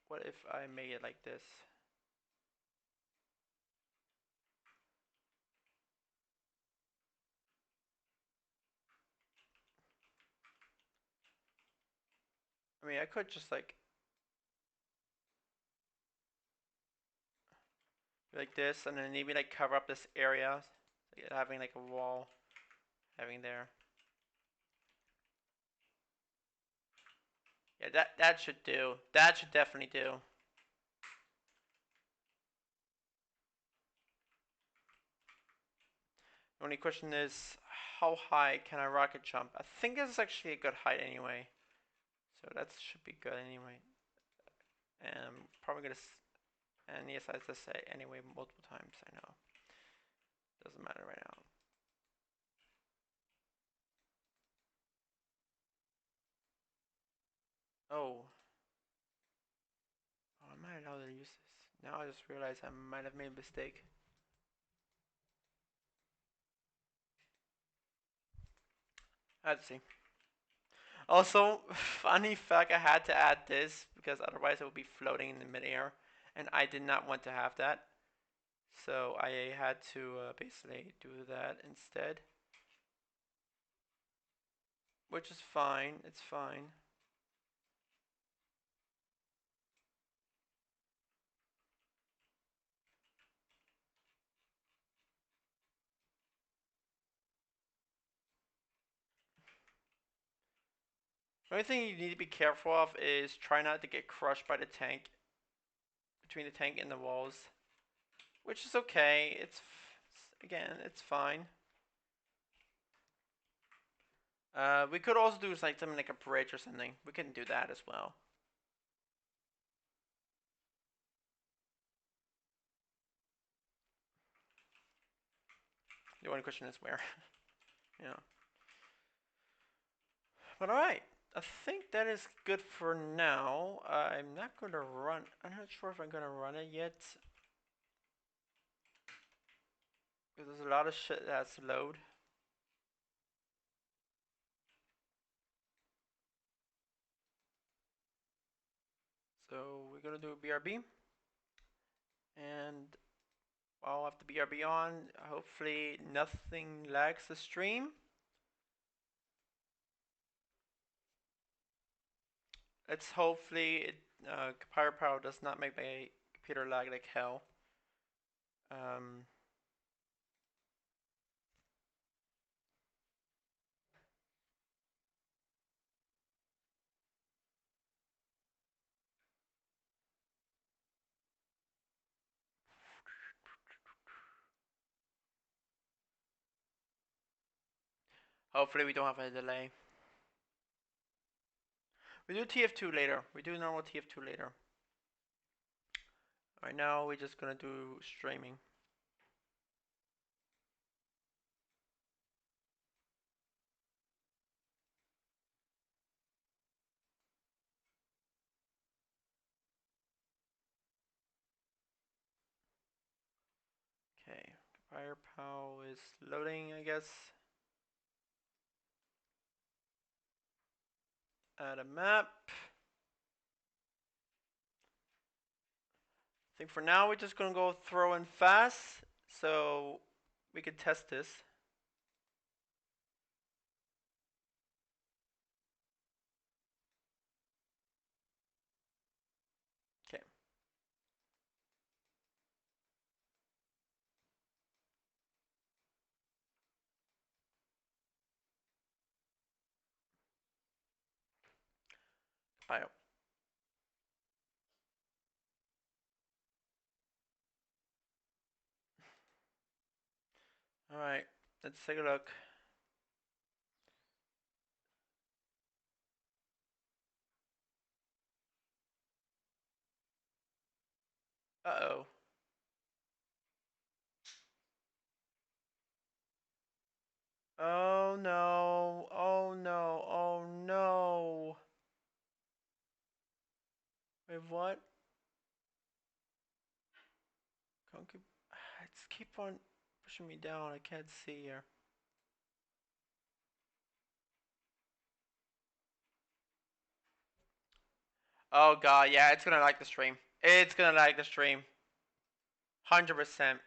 What if I made it like this? I mean, I could just like this, and then maybe like cover up this area, like having like a wall, having there. Yeah, that should do. That should definitely do. The only question is, how high can I rocket jump? I think this is actually a good height anyway, so that should be good anyway. And I'm probably gonna, and yes, I just say anyway multiple times. I know, doesn't matter right now. Oh. Oh, am I allowed to use this? Now I just realized I might have made a mistake. Let's see. Also, funny fact, I had to add this because otherwise it would be floating in the midair, and I did not want to have that. So I had to basically do that instead, which is fine. It's fine. The only thing you need to be careful of is try not to get crushed by the tank, between the tank and the walls, which is okay. Again, it's fine. We could also do like something like a bridge or something. We can do that as well. The only question is where. Yeah. But alright. I think that is good for now. I'm not gonna run. I'm not sure if I'm gonna run it yet. Because there's a lot of shit that has to load. So we're gonna do a BRB. And I'll have the BRB on. Hopefully nothing lags the stream. Let's hopefully firepower does not make my computer lag like hell. Hopefully we don't have a delay. We do TF2 later. We do normal TF2 later. Right now we're just gonna do streaming. Okay, firepower is loading, I guess. Add a map. I think for now we're just gonna go throw in fast, so we can test this. Okay. Bio. All right, let's take a look. Uh-oh. Oh no, oh no, oh no. Wait, what? It's keep on pushing me down, I can't see here. Oh god, yeah, it's gonna like the stream. It's gonna like the stream. 100%.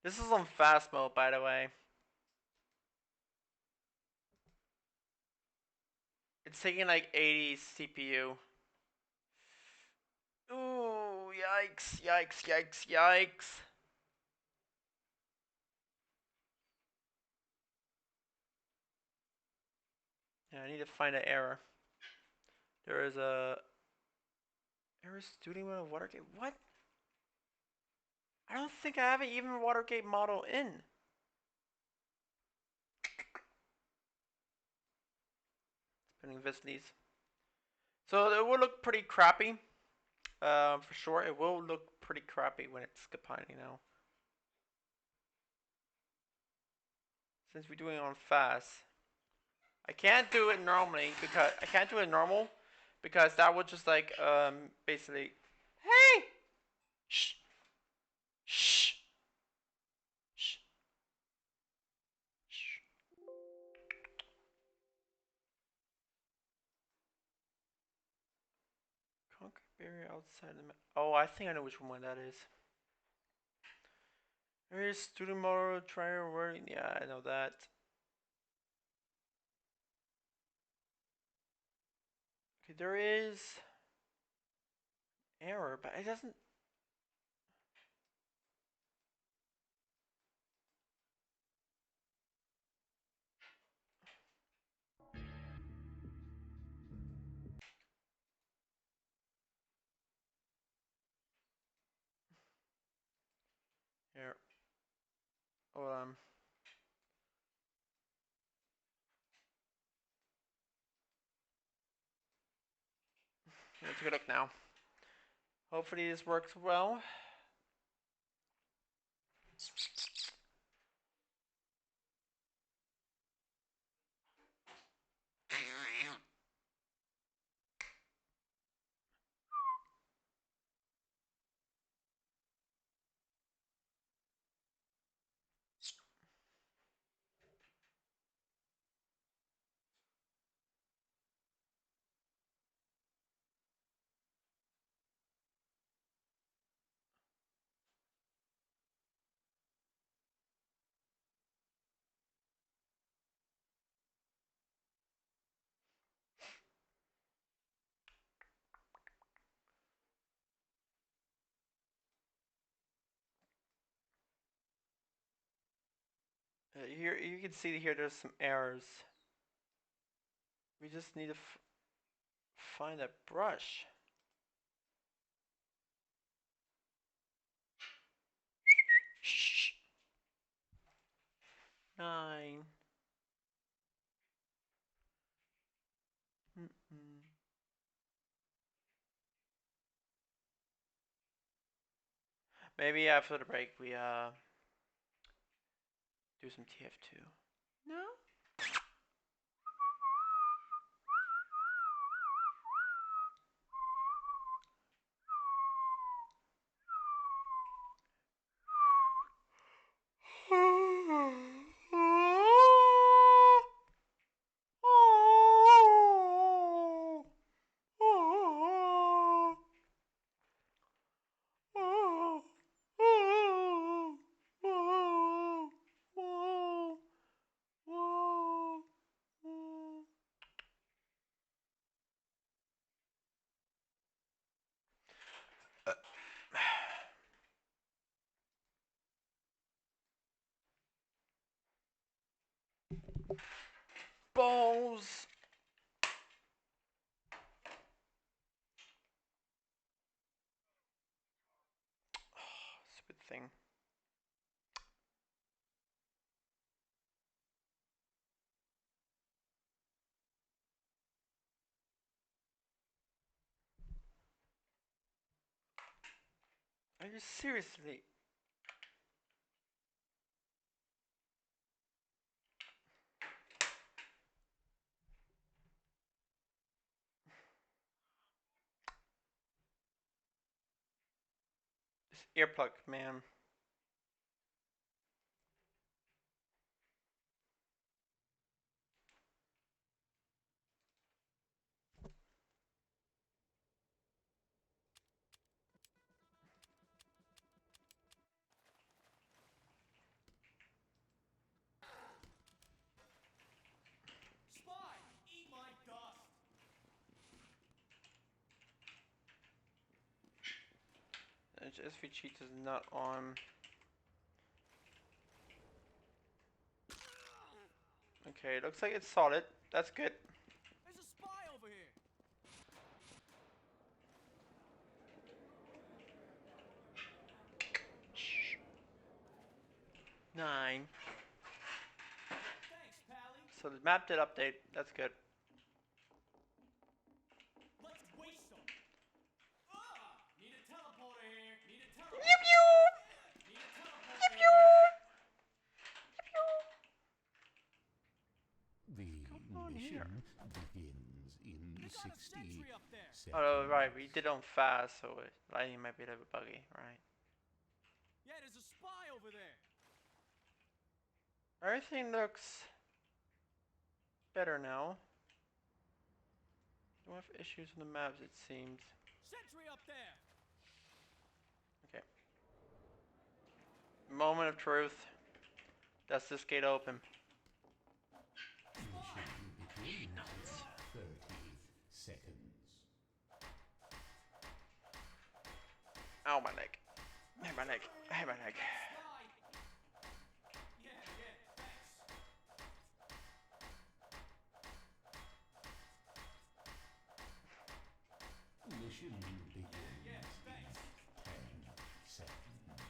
This is on fast mode, by the way. It's taking like 80 CPU. Ooh, yikes, yikes, yikes, yikes. Yeah, I need to find an error. There is a error studio mode of Watergate. What? I don't think I have an even Watergate model in. Spinning Visnies. So it will look pretty crappy. For sure, it will look pretty crappy when it's compiling now. Since we're doing it on fast. I can't do it normally because I can't do it normal because that would just like basically hey shh shh shh shh. Conquer barrier outside the map. Oh, I think I know which one that is. There is student model trial wording. Yeah, I know that. Okay, there is error, but it doesn't. Hold on. Let's take a look now. Hopefully this works well. Here you can see here there's some errors. We just need to find a brush. Shh. 9. Maybe after the break we do some TF2. No? Balls. Stupid thing. Are you seriously? This earplug, man. Spy, eat my dust. SV cheats is not on. Okay, looks like it's solid. That's good. There's a spy over here. 9. Thanks, Pally. So the map did update. That's good. Let's waste them. Need a teleporter here. Need a Pew teleporter. pew. Need a teleporter Pew here. pew. The on here? mission begins in They got a 60 sentry up there. seconds. Oh right, we did it on fast, so lighting might be a little bit buggy, right? Yeah, there's a spy over there. Everything looks better now. Don't have issues on the maps, it seems. Sentry up there. Okay. Moment of truth. That's this gate open. Mission begins in 30 seconds. Ow, my leg. Hey, my leg. Hey, my leg. Spy. Yeah, thanks. Mission begins thanks. in 10 seconds.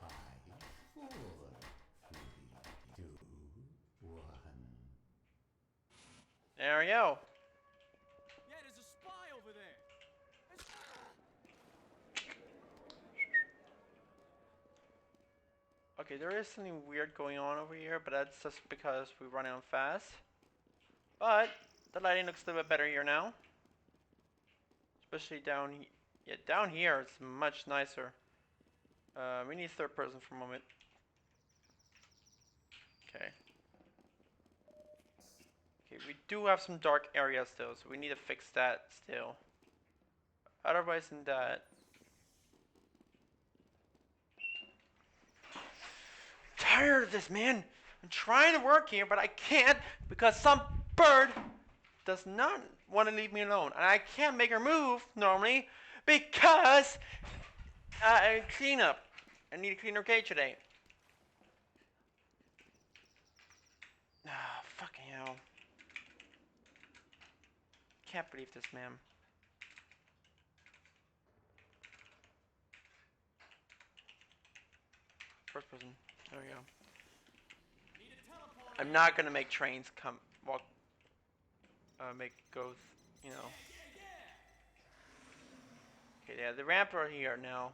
5, 4, There we go. Yeah, there's a spy over there. Okay, there is something weird going on over here, but that's just because we're running on fast. But the lighting looks a little bit better here now. Especially down here. Yeah, down here it's much nicer. We need third person for a moment. Okay. Okay, we do have some dark areas still, so we need to fix that still. Otherwise than that, tired of this, man. I'm trying to work here, but I can't because some bird does not want to leave me alone. And I can't make her move normally because I clean up. I need to clean her cage today. Ah, fucking hell. Can't believe this, man. First person. There we go. I'm not gonna make trains come walk. Make go. You know. Okay, yeah, the ramp are here now.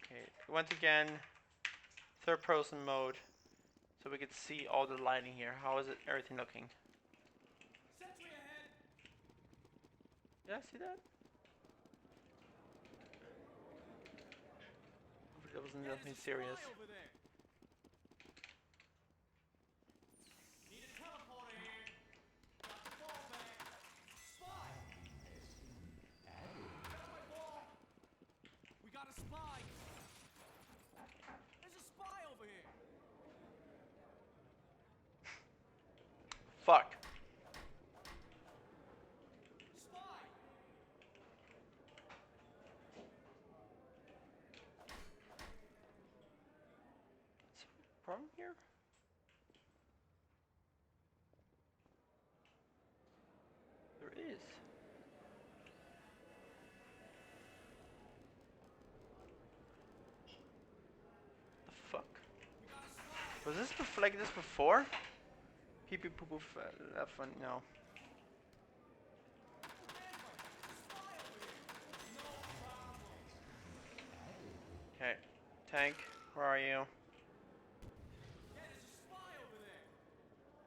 Okay, once again, third person mode, so we can see all the lighting here. How is it? Everything looking? Yeah, see that? Hopefully that wasn't nothing serious. We got a spy. There's a spy over here. Fuck. Spy. Problem here? There is. The fuck? Was this like this before? Pee pee poo poo left one, no. Okay. Tank, where are you?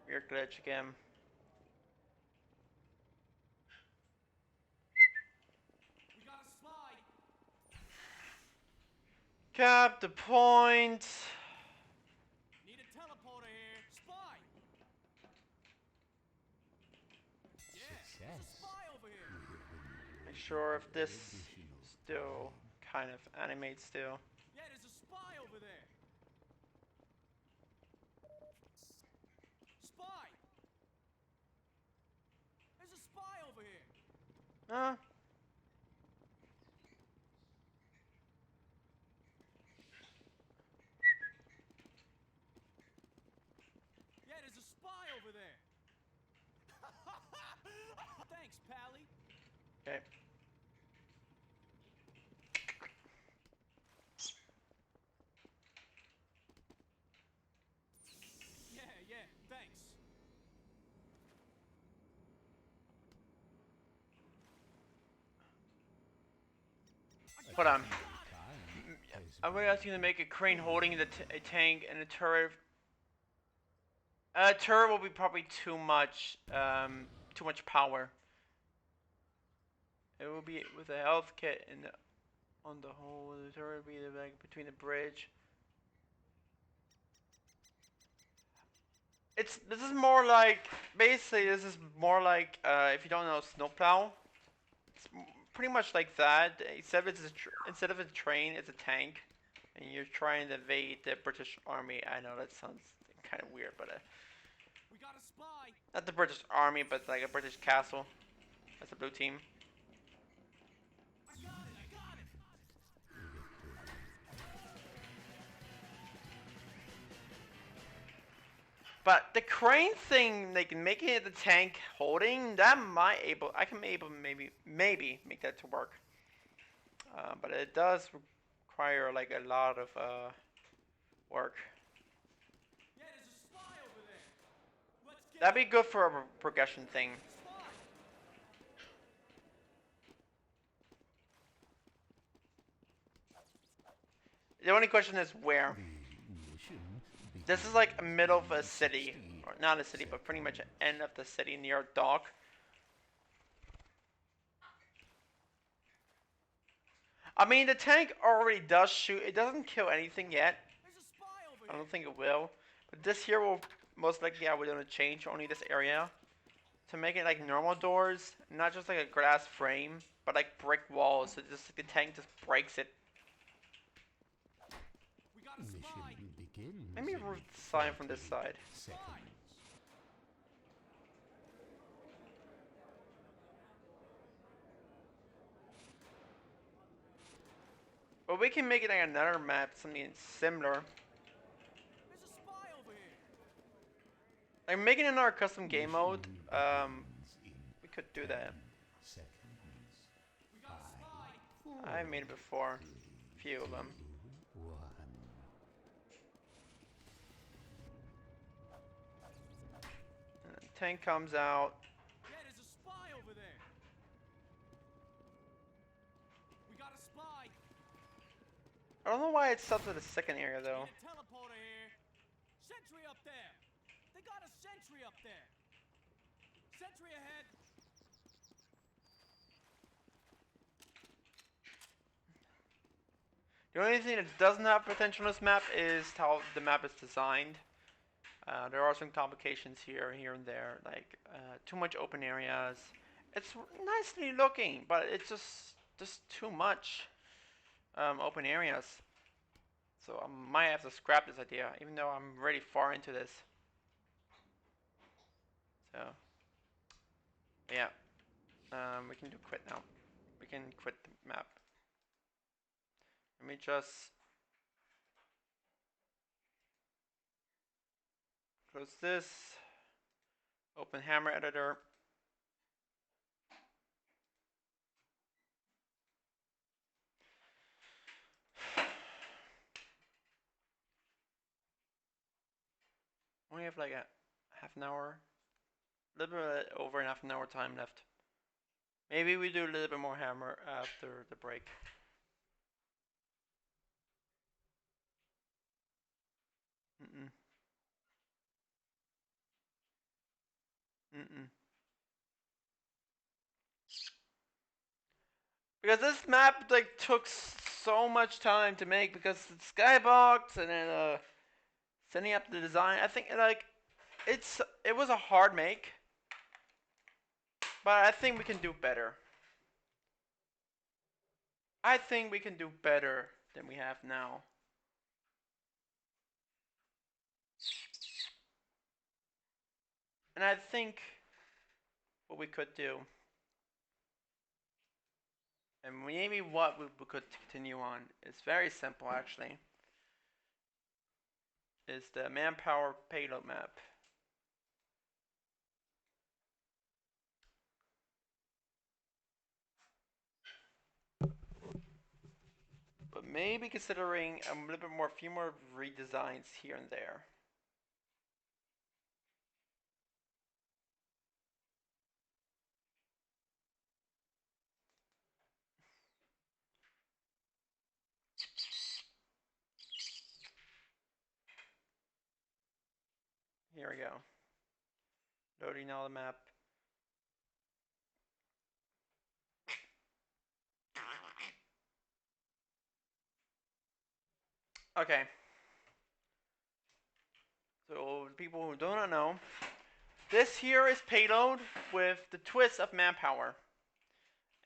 Weird glitch again. We got a spy. Cap the point. Need a teleporter here. Spy. Yeah, there's a spy over here. Make sure if this still kind of animates still. Yeah, there's a spy over there. Spy. There's a spy over here. Huh? Yeah, there's a spy over there. Thanks, Pally. Okay. Yeah, thanks. Hold on. I'm going to ask you to make a crane holding the a tank and a turret. Turret will be probably too much power. It will be with a health kit and on the whole. The turret will be like between the bridge. This is more like basically this is more like if you don't know snowplow. It's pretty much like that. Instead of a train, it's a tank, and you're trying to invade the British Army. I know that sounds kind of weird, but We got a spy. not the British Army, but like a British castle. That's the blue team. I got it. But the crane thing, like making it the tank holding, that I can maybe make that to work. But it does require like a lot of work. Yeah, there's a spy That'd be good for a progression thing. The only question is where. This is like a middle of a city, or not a city, but pretty much an end of the city near a dock. I mean, the tank already does shoot. It doesn't kill anything yet. I don't think it will. But this here will most likely, we're gonna change only this area to make it like normal doors, not just like a glass frame, but like brick walls. So just the tank just breaks it. Let me sign from this side. But we can make it like another map, something similar. Like making another custom game mode. We could do that. I've made it before, a few of them. And the tank comes out. Yeah, there's a spy over there. We got a spy. I don't know why it's set to the second area though. Need a teleporter here. Sentry up there. They got a sentry up there. Sentry ahead. The only thing that doesn't have potential on this map is how the map is designed. There are some complications here and there, like too much open areas. It's nicely looking, but it's just too much open areas. So I might have to scrap this idea, even though I'm really far into this. So yeah, we can do quit now. We can quit the map. Let me just close this. Open Hammer Editor. Only have like a half an hour, a little bit over half an hour time left. Maybe we do a little bit more hammer after the break. Mm-mm. Mm-mm. Because this map like took so much time to make because it's skybox and then setting up the design. I think like it was a hard make, but I think we can do better. I think we can do better than we have now. And I think what we could do, and maybe what we could continue on, is very simple actually, is the manpower payload map. But maybe considering a little bit more, few more redesigns here and there. Here we go. Loading all the map. Okay. So people who do not know, this here is payload with the twist of manpower.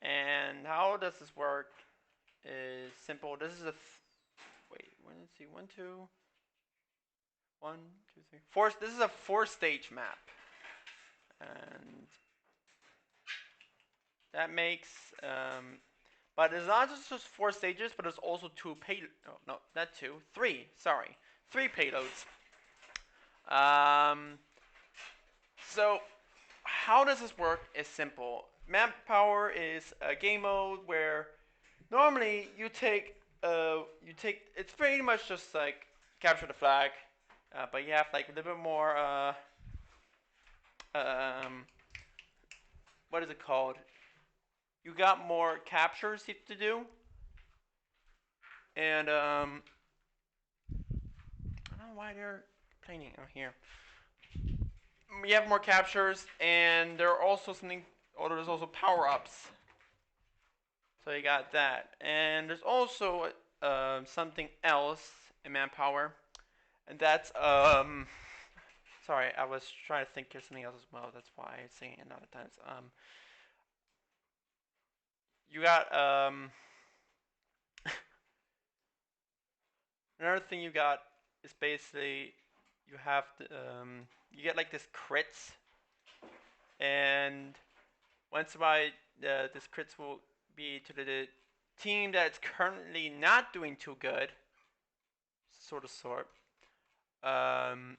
And how does this work is simple. This is a wait, let's see, 1, 2, 1, 2, 3, 4. This is a 4-stage map. And that makes but it's not just 4 stages, but it's also 2 no, not 2, 3, sorry. 3 payloads. So how does this work is simple. Manpower is a game mode where normally you take it's pretty much just like capture the flag, but you have like a little bit more what is it called? You got more captures to do, and I don't know why they're complaining out here. You have more captures, and there are also something. Oh, there's also power ups. So you got that, and there's also something else in manpower, and that's Sorry, I was trying to think of something else as well. That's why I'm saying it other times. You got another thing you got is basically you have to, you get like this crits, and once by this crits will be to the team that's currently not doing too good, sort. Um,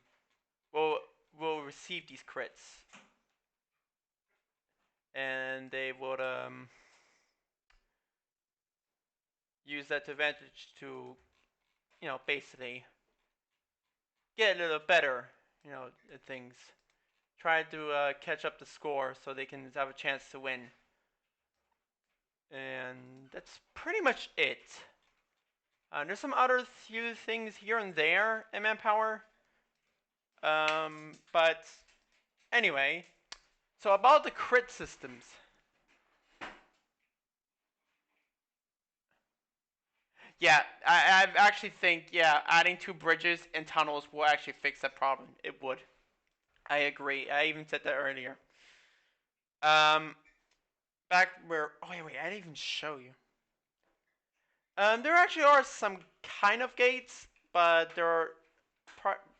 will receive these crits, and they would use that to advantage to basically get a little better, at things. Try to catch up the score so they can have a chance to win. And that's pretty much it. There's some other few things here and there in Manpower. But anyway, so about the crit systems. Yeah, I actually think, yeah, adding 2 bridges and tunnels will actually fix that problem. It would. I agree. I even said that earlier. Back where... Oh, wait, I didn't even show you. There actually are some kind of gates, but they're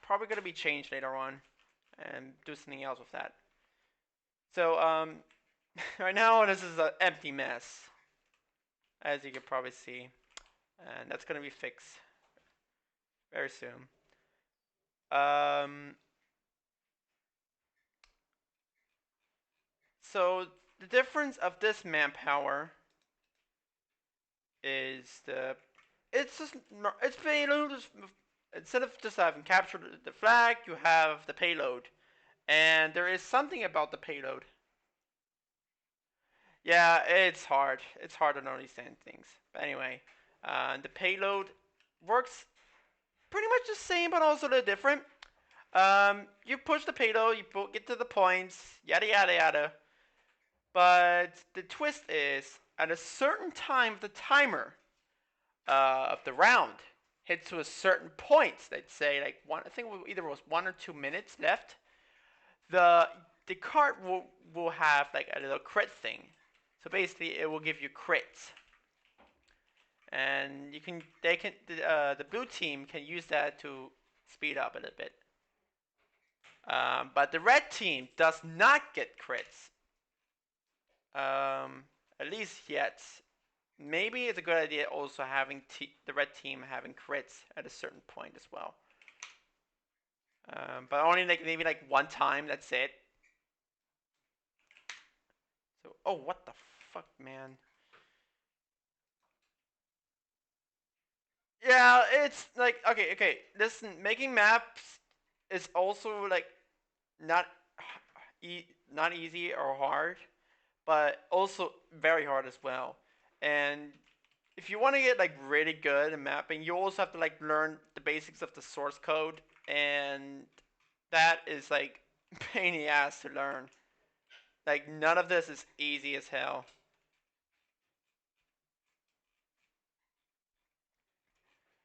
probably going to be changed later on and do something else with that. So, right now this is an empty mess, as you can probably see, and that's going to be fixed very soon. So the difference of this manpower is it's payload. Instead of just having captured the flag, you have the payload, and there is something about the payload. Yeah, it's hard. It's hard to understand things. But anyway, the payload works pretty much the same, but also a little different. You push the payload, you get to the points, yada yada yada. But the twist is, at a certain time of the timer of the round hits to a certain point, let's say like one, I think either was 1 or 2 minutes left, the card will have like a little crit thing. So basically, it will give you crits, and the blue team can use that to speed up a little bit. But the red team does not get crits. At least yet. Maybe it's a good idea also having the red team having crits at a certain point as well. But only maybe one time. That's it. So, oh, what the fuck, man? Yeah, it's like okay. Listen, making maps is also like not not easy or hard, but also very hard as well. And if you want to get like really good at mapping, you also have to like learn the basics of the source code, and that is like pain in the ass to learn. Like none of this is easy as hell.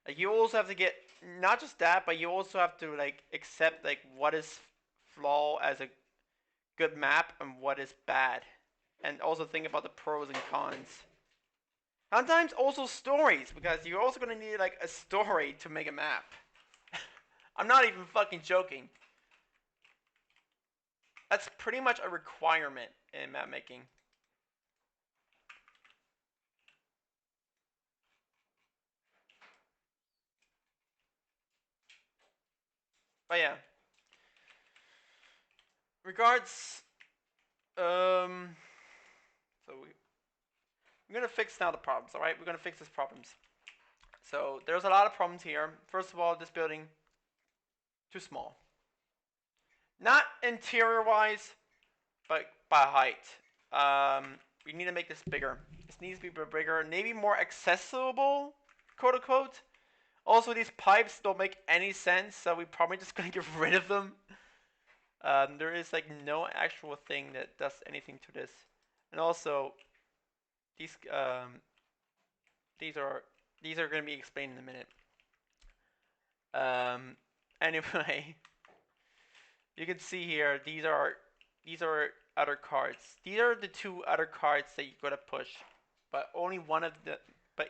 Like you also have to get not just that, but you also have to like accept like what is flaw as a good map and what is bad, and also think about the pros and cons. Sometimes also stories, because you're also gonna need like a story to make a map. I'm not even fucking joking. That's pretty much a requirement in map making. But yeah. Regards, so we're gonna fix now the problems. All right, we're gonna fix these problems. So there's a lot of problems here. First of all, this building too small. Not interior-wise, but by height. We need to make this bigger. This needs to be bigger, maybe more accessible, quote unquote. Also, these pipes don't make any sense, so we're probably just gonna get rid of them. There is like no actual thing that does anything to this, and also these these are these are gonna be explained in a minute. Um, anyway, you can see here these are other cards. These are the two other cards that you gotta push, but only one of the but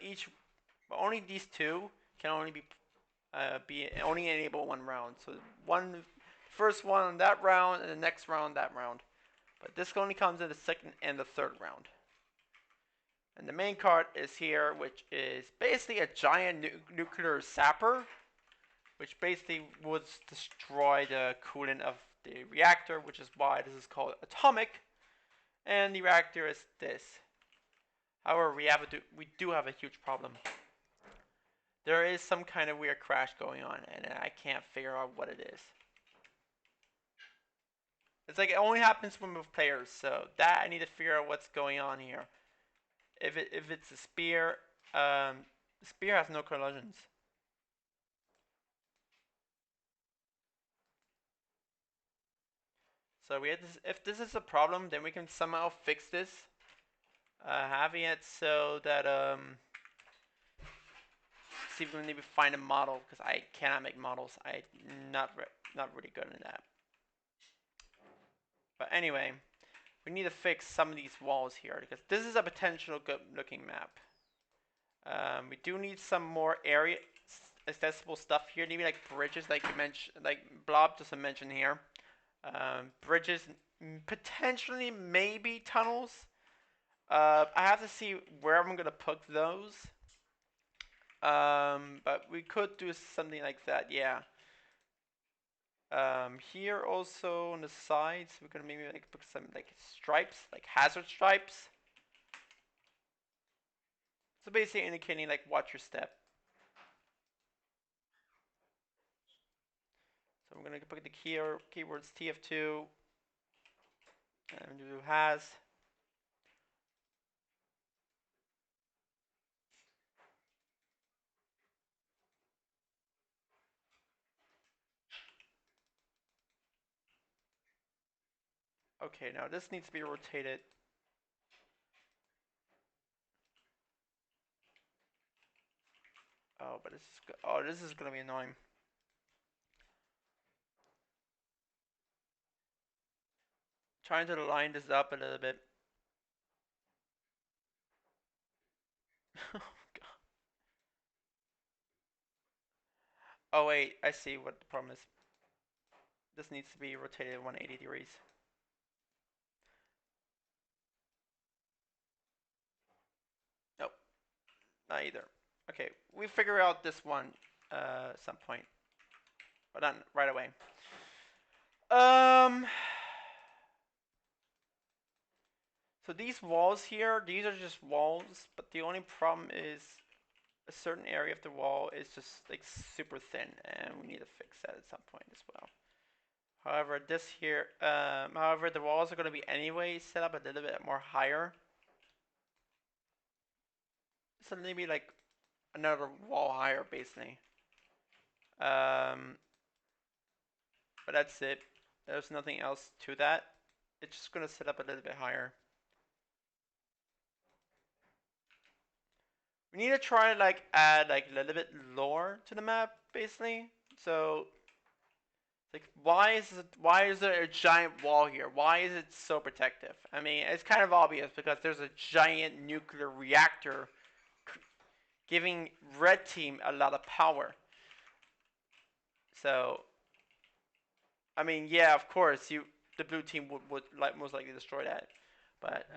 only these two can only be only enable one round. So first one on that round and the next round that round. But this only comes in the second and the third round. And the main card is here, which is basically a giant nuclear zapper, which basically would destroy the coolant of the reactor, which is why this is called atomic. And the reactor is this. However, we do have a huge problem. There is some kind of weird crash going on, and I can't figure out what it is. It's like it only happens when with players, so that I need to figure out what's going on here. If it's a spear, the spear has no collisions. So we have this, if this is a problem, then we can somehow fix this. Having it so that see if we maybe find a model, because I cannot make models. I'm not really good at that. But anyway, we need to fix some of these walls here because this is a potential good looking map. We do need some more area accessible stuff here. Maybe like bridges, like you mentioned, like Blob doesn't mention here. Bridges, potentially maybe tunnels. I have to see where I'm gonna put those. But we could do something like that, yeah. Here also on the sides, we're gonna maybe like put some like stripes, like hazard stripes. So basically indicating like watch your step. So I'm gonna put the keywords TF2 and do has. Okay, now this needs to be rotated. Oh, but this is gonna be annoying. Trying to line this up a little bit. Oh god. Oh wait, I see what the problem is. This needs to be rotated 180 degrees. Nope, not either. Okay, we figure out this one at some point, but not right away. So these walls here, these are just walls, but the only problem is a certain area of the wall is just like super thin, and we need to fix that at some point as well. However, this here, however, the walls are going to be anyway set up a little bit more higher. So maybe like another wall higher, basically. But that's it. There's nothing else to that. It's just going to set up a little bit higher. We need to try to like add like a little bit lore to the map, basically. So like why is there a giant wall here? Why is it so protective? I mean, it's kind of obvious because there's a giant nuclear reactor giving red team a lot of power. So I mean, yeah, of course, the blue team would like most likely destroy that. But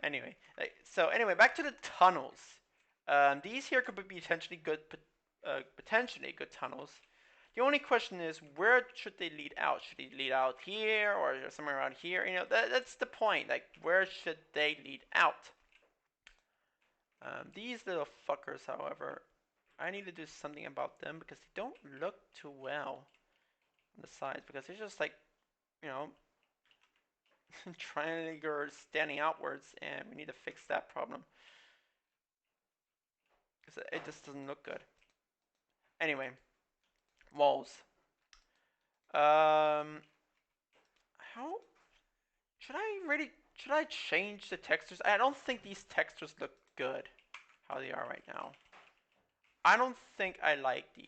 anyway, so anyway, back to the tunnels. These here could be potentially good tunnels. The only question is, where should they lead out? Should they lead out here or somewhere around here? You know, that's the point. Like, where should they lead out? These little fuckers, however, I need to do something about them because they don't look too well on the sides because they're just like you know, triangular standing outwards, and we need to fix that problem because it just doesn't look good. Anyway, walls. How should I change the textures? I don't think these textures look good how they are right now. I don't think I like these.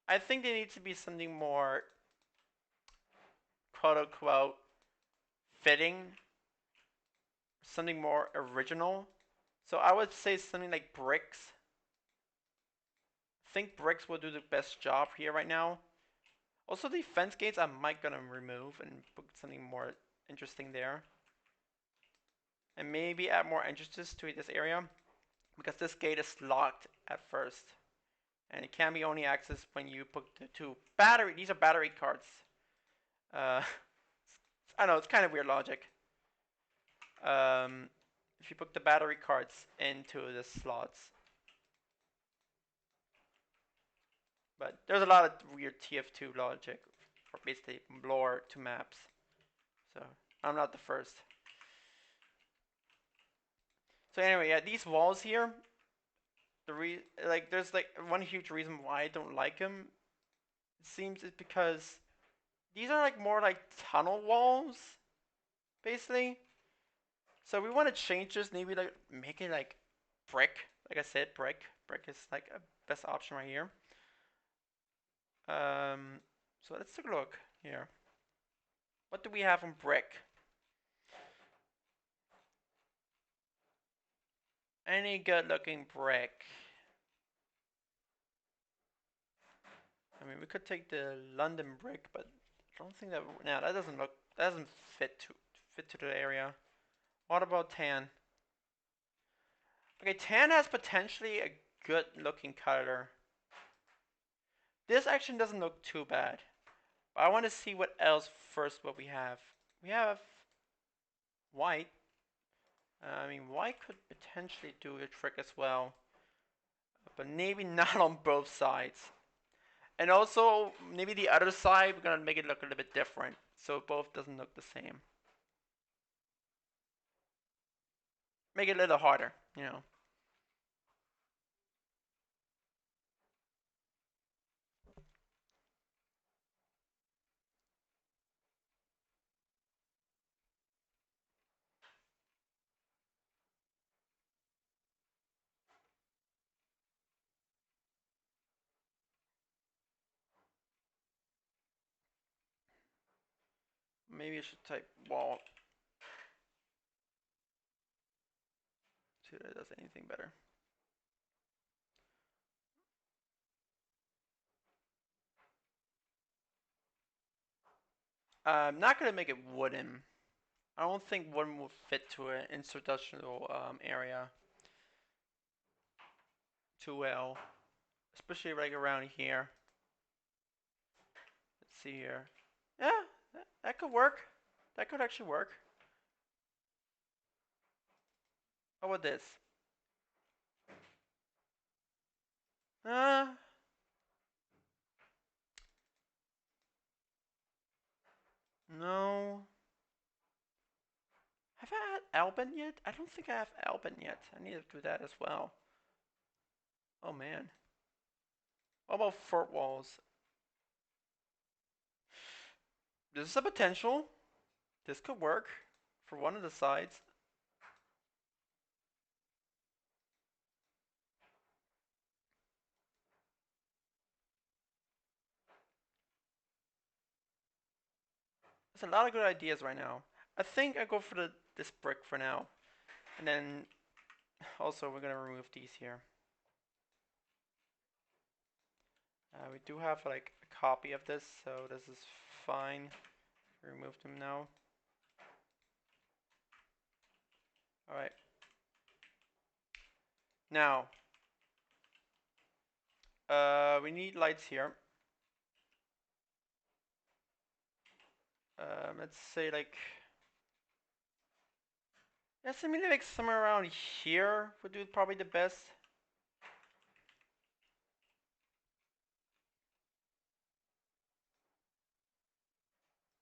I think they need to be something more quote unquote fitting, something more original. So I would say something like bricks. I think bricks will do the best job here right now. Also, the fence gates I might gonna remove and put something more interesting there. And maybe add more entrances to this area, because this gate is locked at first. And it can be only accessed when you put the two battery. These are battery cards. I know it's kind of weird logic. If you put the battery cards into the slots. But there's a lot of weird TF2 logic for basically lore to maps. So I'm not the first. So anyway, yeah, these walls here, there's like one huge reason why I don't like them. It seems is because these are like more like tunnel walls, basically. So we want to change this, maybe like make it like brick. Like I said, brick. Brick is like a best option right here. So let's take a look here. What do we have on brick? Any good looking brick? I mean, we could take the London brick, but I don't think that. No, that doesn't look. That doesn't fit to the area. What about tan? Okay, tan has potentially a good looking color. This actually doesn't look too bad. But I want to see what else first. What we have. We have white. I mean, white could potentially do a trick as well, but maybe not on both sides. And also, maybe the other side, we're gonna make it look a little bit different, so it both doesn't look the same. Make it a little harder, you know. Maybe I should type wall. See if that does anything better. I'm not gonna make it wooden. I don't think wooden will fit to an institutional area too well, especially like around here. Let's see here. Yeah, that could work. That could actually work. How about this? Uh, no. Have I had Albin yet? I don't think I have Albin yet. I need to do that as well. Oh man. What about fort walls? This is a potential. This could work for one of the sides. There's a lot of good ideas right now. I think I go for this brick for now. And then also we're gonna remove these here. We do have like a copy of this, so this is fine. Remove them now. Alright. Now, we need lights here. Let's say like, yeah, so maybe like somewhere around here would do probably the best.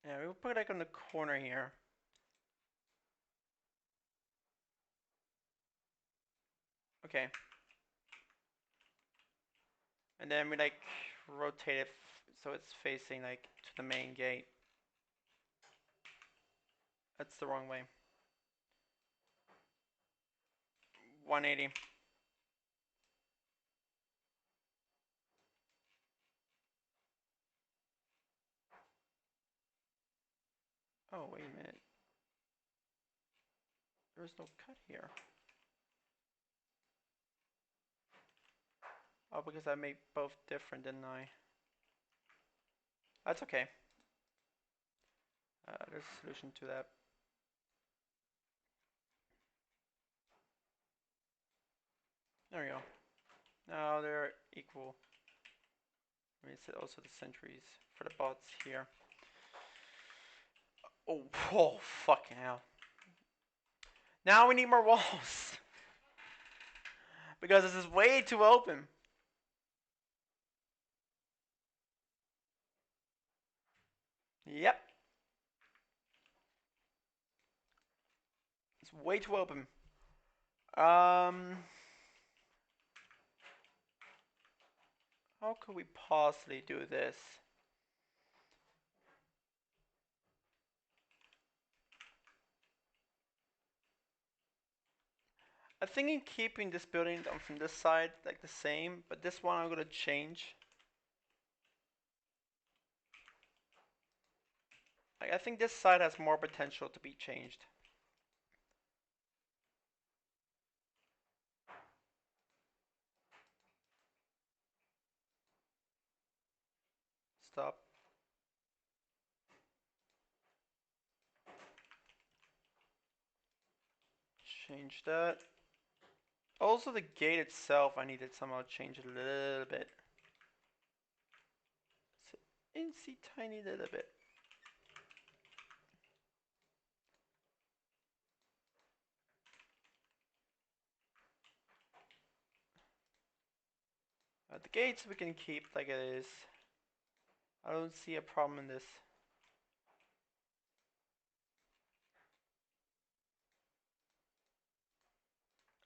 Yeah, we'll put it like on the corner here. Okay. And then we like rotate it so it's facing like to the main gate. That's the wrong way. 180. Oh, wait a minute. There's no cut here. Oh, because I made both different, didn't I? That's okay. There's a solution to that. There we go. Now they're equal. Let me set also the sentries for the bots here. Oh, fucking hell. Now we need more walls. Because this is way too open. Yep. It's way too open. How could we possibly do this? I think in keeping this building from this side like the same, but this one I'm gonna change. Like, I think this side has more potential to be changed. Stop. Change that. Also, the gate itself, I need to somehow change it a little bit. It's a tiny little bit. The gates we can keep like it is. I don't see a problem in this.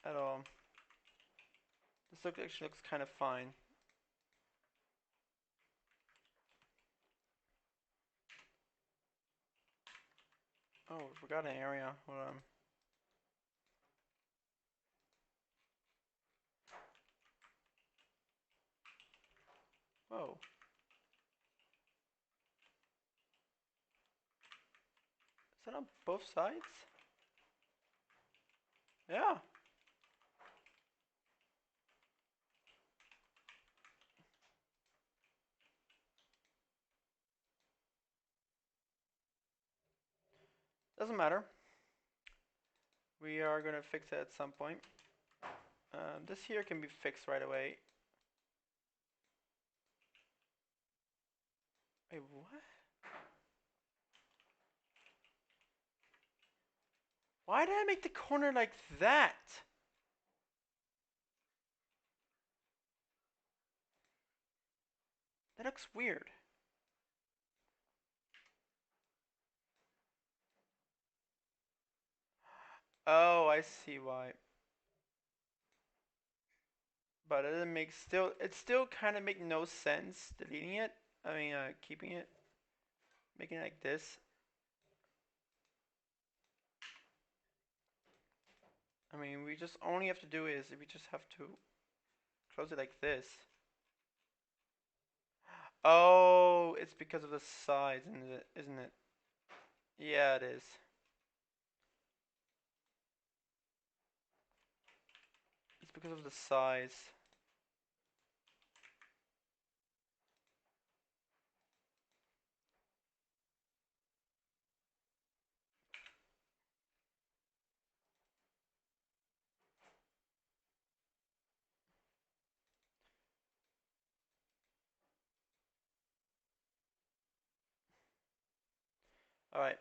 At all. This actually looks kind of fine. Oh, we forgot an area. Hold on. Whoa. Is that on both sides? Yeah. Doesn't matter. We are going to fix it at some point. This here can be fixed right away. Wait, what? Why did I make the corner like that? That looks weird. Oh, I see why. But it doesn't make it still kind of make no sense deleting it. I mean, keeping it, making it like this. I mean, we just only have to do is we just have to close it like this. Oh, it's because of the sides, isn't it? Yeah, it is. It's because of the size. All right.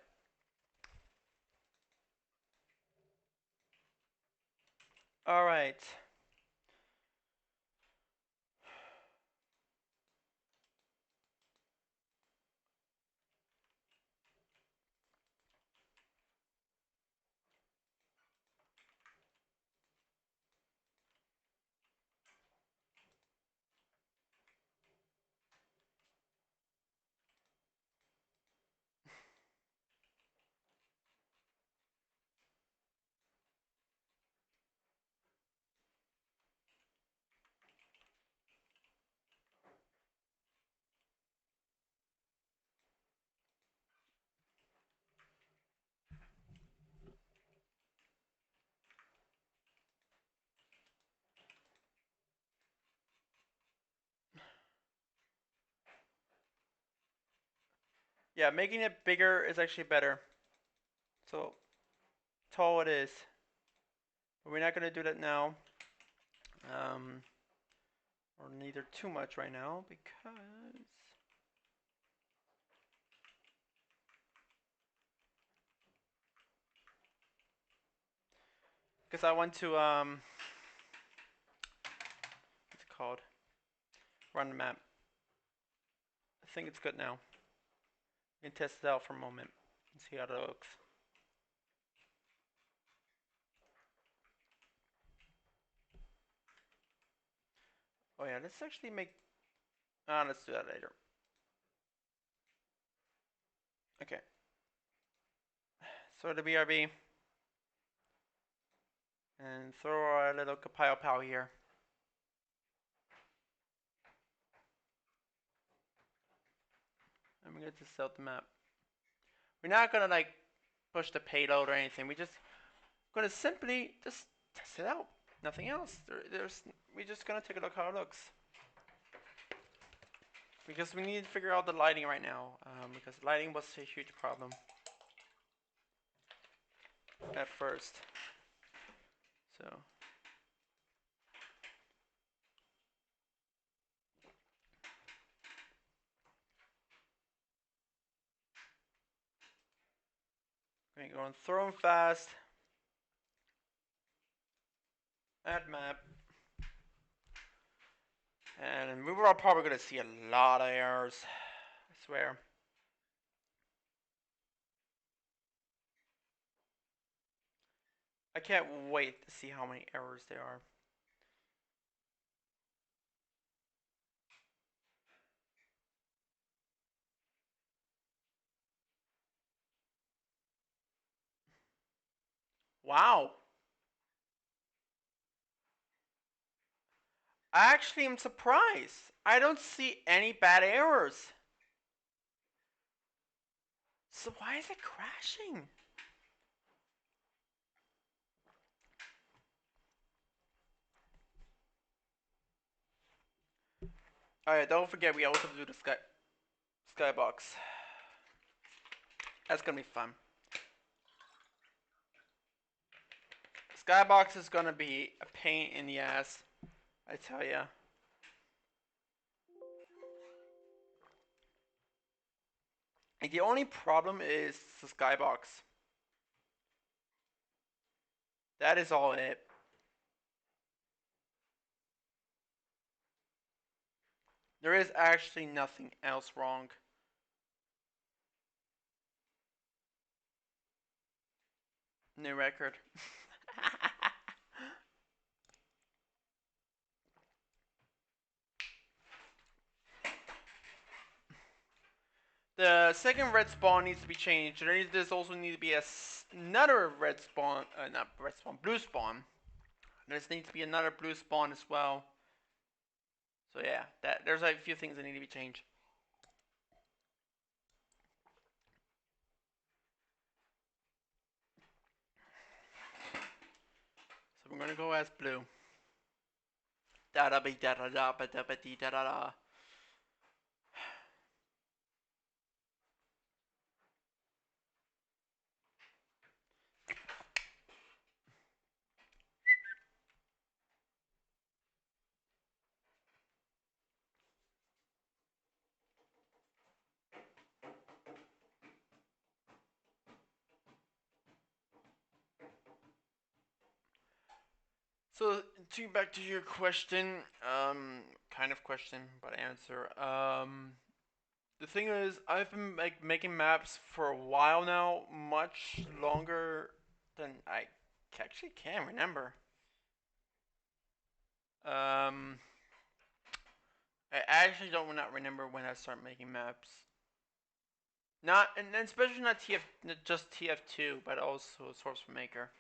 All right. Yeah, making it bigger is actually better. So tall it is. But we're not gonna do that now. Or neither too much right now because I want to what's it called? Run the map. I think it's good now. We can test it out for a moment and see how it looks. Oh yeah, let's actually make. Let's do that later. Okay. So the BRB and throw our little kapow pow here. And we're gonna just out the map. We're not gonna like push the payload or anything. We just gonna simply just test it out. Nothing else. We're just gonna take a look how it looks. Because we need to figure out the lighting right now. Because lighting was a huge problem at first. So. We're gonna go and throw them fast. Add map. And we were probably gonna see a lot of errors. I swear. I can't wait to see how many errors there are. Wow. I actually am surprised. I don't see any bad errors. So why is it crashing? Alright, don't forget we also do the skybox. That's gonna be fun. Skybox is gonna be a pain in the ass, I tell ya. The only problem is the skybox. That is all it. There is actually nothing else wrong. New record. The second red spawn needs to be changed. There's also need to be another red spawn, not red spawn, blue spawn. There needs to be another blue spawn as well. So yeah, there's a few things that need to be changed. So we're gonna go as blue. Da da ba da da da ba da ba dee da da da. So back to your question, kind of question, but answer. The thing is, I've been like making maps for a while now, much longer than I actually can remember. I actually don't not remember when I started making maps. Not and especially not just TF2, but also Source Maker.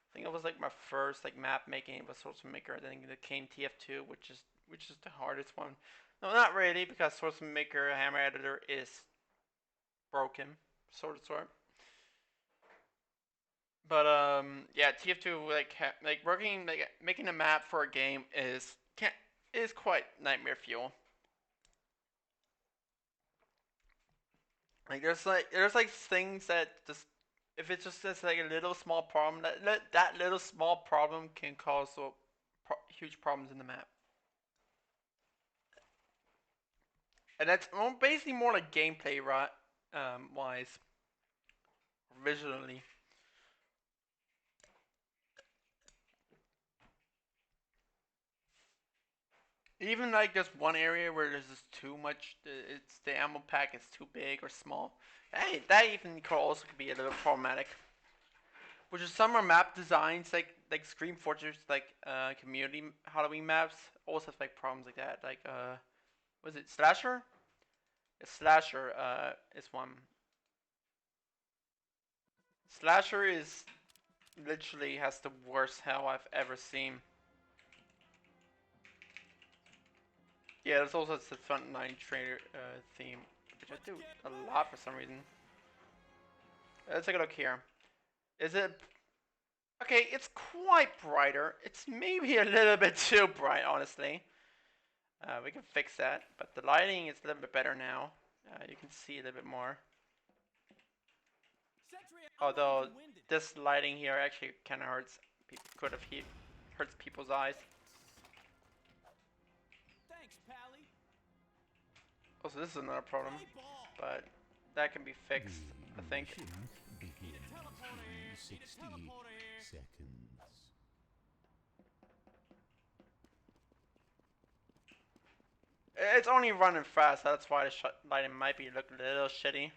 I think it was like my first like map making. It was Source Maker. Then it came TF2, which is the hardest one. No, not really, because Source Maker Hammer Editor is broken, sort of. But yeah, TF2 like working like making a map for a game is quite nightmare fuel. Like there's like things that just if it's just like a little small problem that little small problem can cause huge problems in the map. And that's basically more like gameplay, right? Wise, visually. Even like just one area where there's just too much, it's the ammo pack is too big or small. Hey, that even could also be a little problematic. Which is some are map designs like Scream Fortress, like community Halloween maps also have like problems like that. Like was it Slasher? Yeah, Slasher is one. Slasher is literally has the worst hell I've ever seen. Yeah, there's also the Frontline Trader theme, which I do a lot for some reason. Let's take a look here. Is it okay? It's quite brighter. It's maybe a little bit too bright, honestly. We can fix that, but the lighting is a little bit better now. You can see a little bit more. Although this lighting here actually kind of hurts. Could have hurts people's eyes. Thanks, Pally. Also, this is another problem, but that can be fixed, I think. Mission begins in 60 seconds. It's only running fast, that's why the lighting might be looking a little shitty.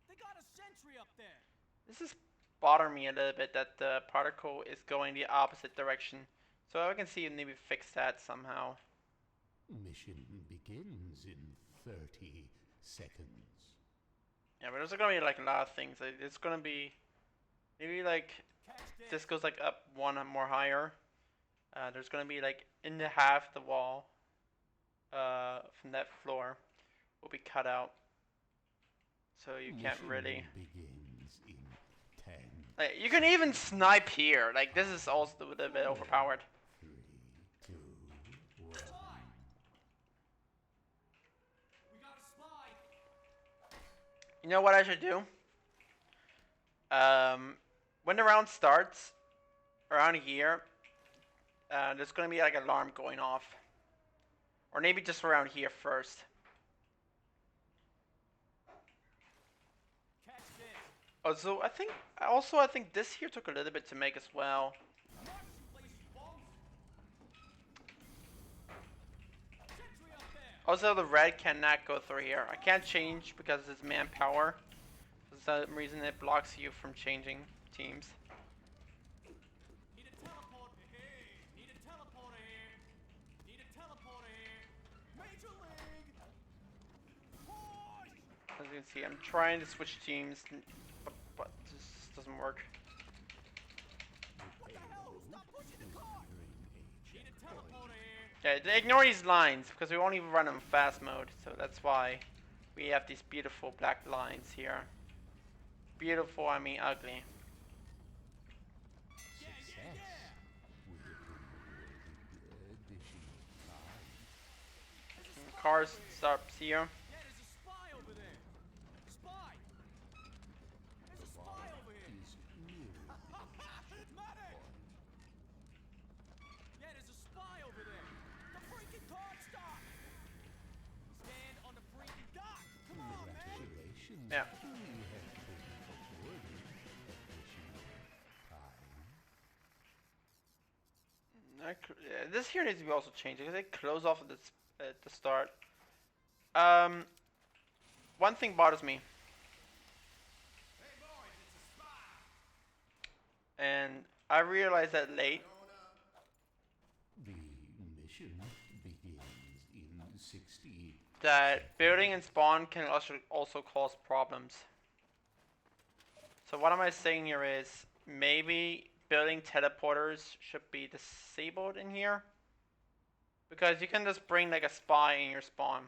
They got a sentry up there. This is bothering me a little bit that the particle is going the opposite direction. So I can see maybe fix that somehow. Mission begins in 30 seconds. Yeah, but there's gonna be like a lot of things. It's gonna be maybe like this goes like up one more higher. There's gonna be like in the half the wall from that floor will be cut out. So you can't really. Begins in 10. Like, you can even snipe here. Like this is also a little bit overpowered. 3, 2, 1. We got a spy. You know what I should do? When the round starts, around here, there's gonna be like an alarm going off, or maybe just around here first. Catch this. Also, I think this here took a little bit to make as well. March, you lazy bums. Sentry up there. Also, the red cannot go through here. I can't change because it's manpower. For some reason, it blocks you from changing teams. Need a teleporter here. Need a teleporter here. Need a teleporter here. Major League. Push. As you can see, I'm trying to switch teams, but this doesn't work. What the hell? Stop pushing the car. Need a teleporter here. Yeah, ignore these lines because we won't even run in fast mode, so that's why we have these beautiful black lines here. Beautiful, I mean ugly. Success with the addition of time. Cars stops here. Yeah, there's a spy over there. Spy. There's a spy over here. Is near Medic. Yeah, there's a spy over there. The freaking car stop. Stand on the freaking dock. Come on, man. congratulations. Yeah. You have been awarded addition of time. This here needs to be also changed because it closed off at the start. One thing bothers me, Hey boys, it's a spy. and I realized that late. The mission begins in 60. That building and spawn can also cause problems. So what am I saying here is maybe building teleporters should be disabled in here, because you can just bring like a spy in your spawn.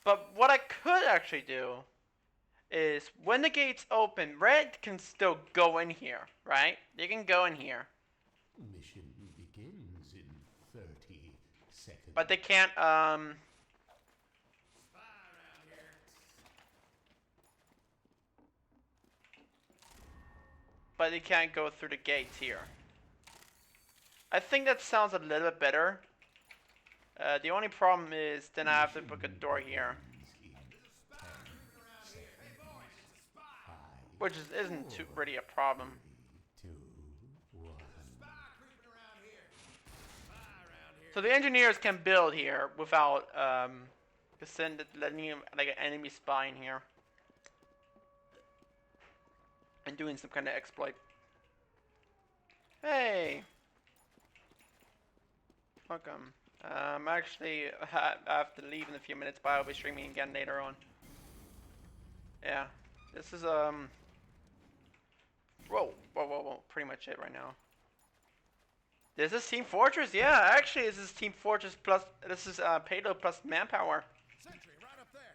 But what I could actually do is when the gates open, red can still go in here, right? They can go in here. Mission begins in 30 but they can't but they can't go through the gates here. I think that sounds a little bit better. The only problem is then I have to book a door here, which isn't too really a problem. 2, 1. So the engineers can build here without letting like an enemy spy in here and doing some kind of exploit. Hey, welcome. Actually, I have to leave in a few minutes, but I'll be streaming again later on. Yeah, this is whoa, pretty much it right now. This is Team Fortress, yeah. Actually, this is Team Fortress plus. This is payload plus manpower. Sentry, right up there.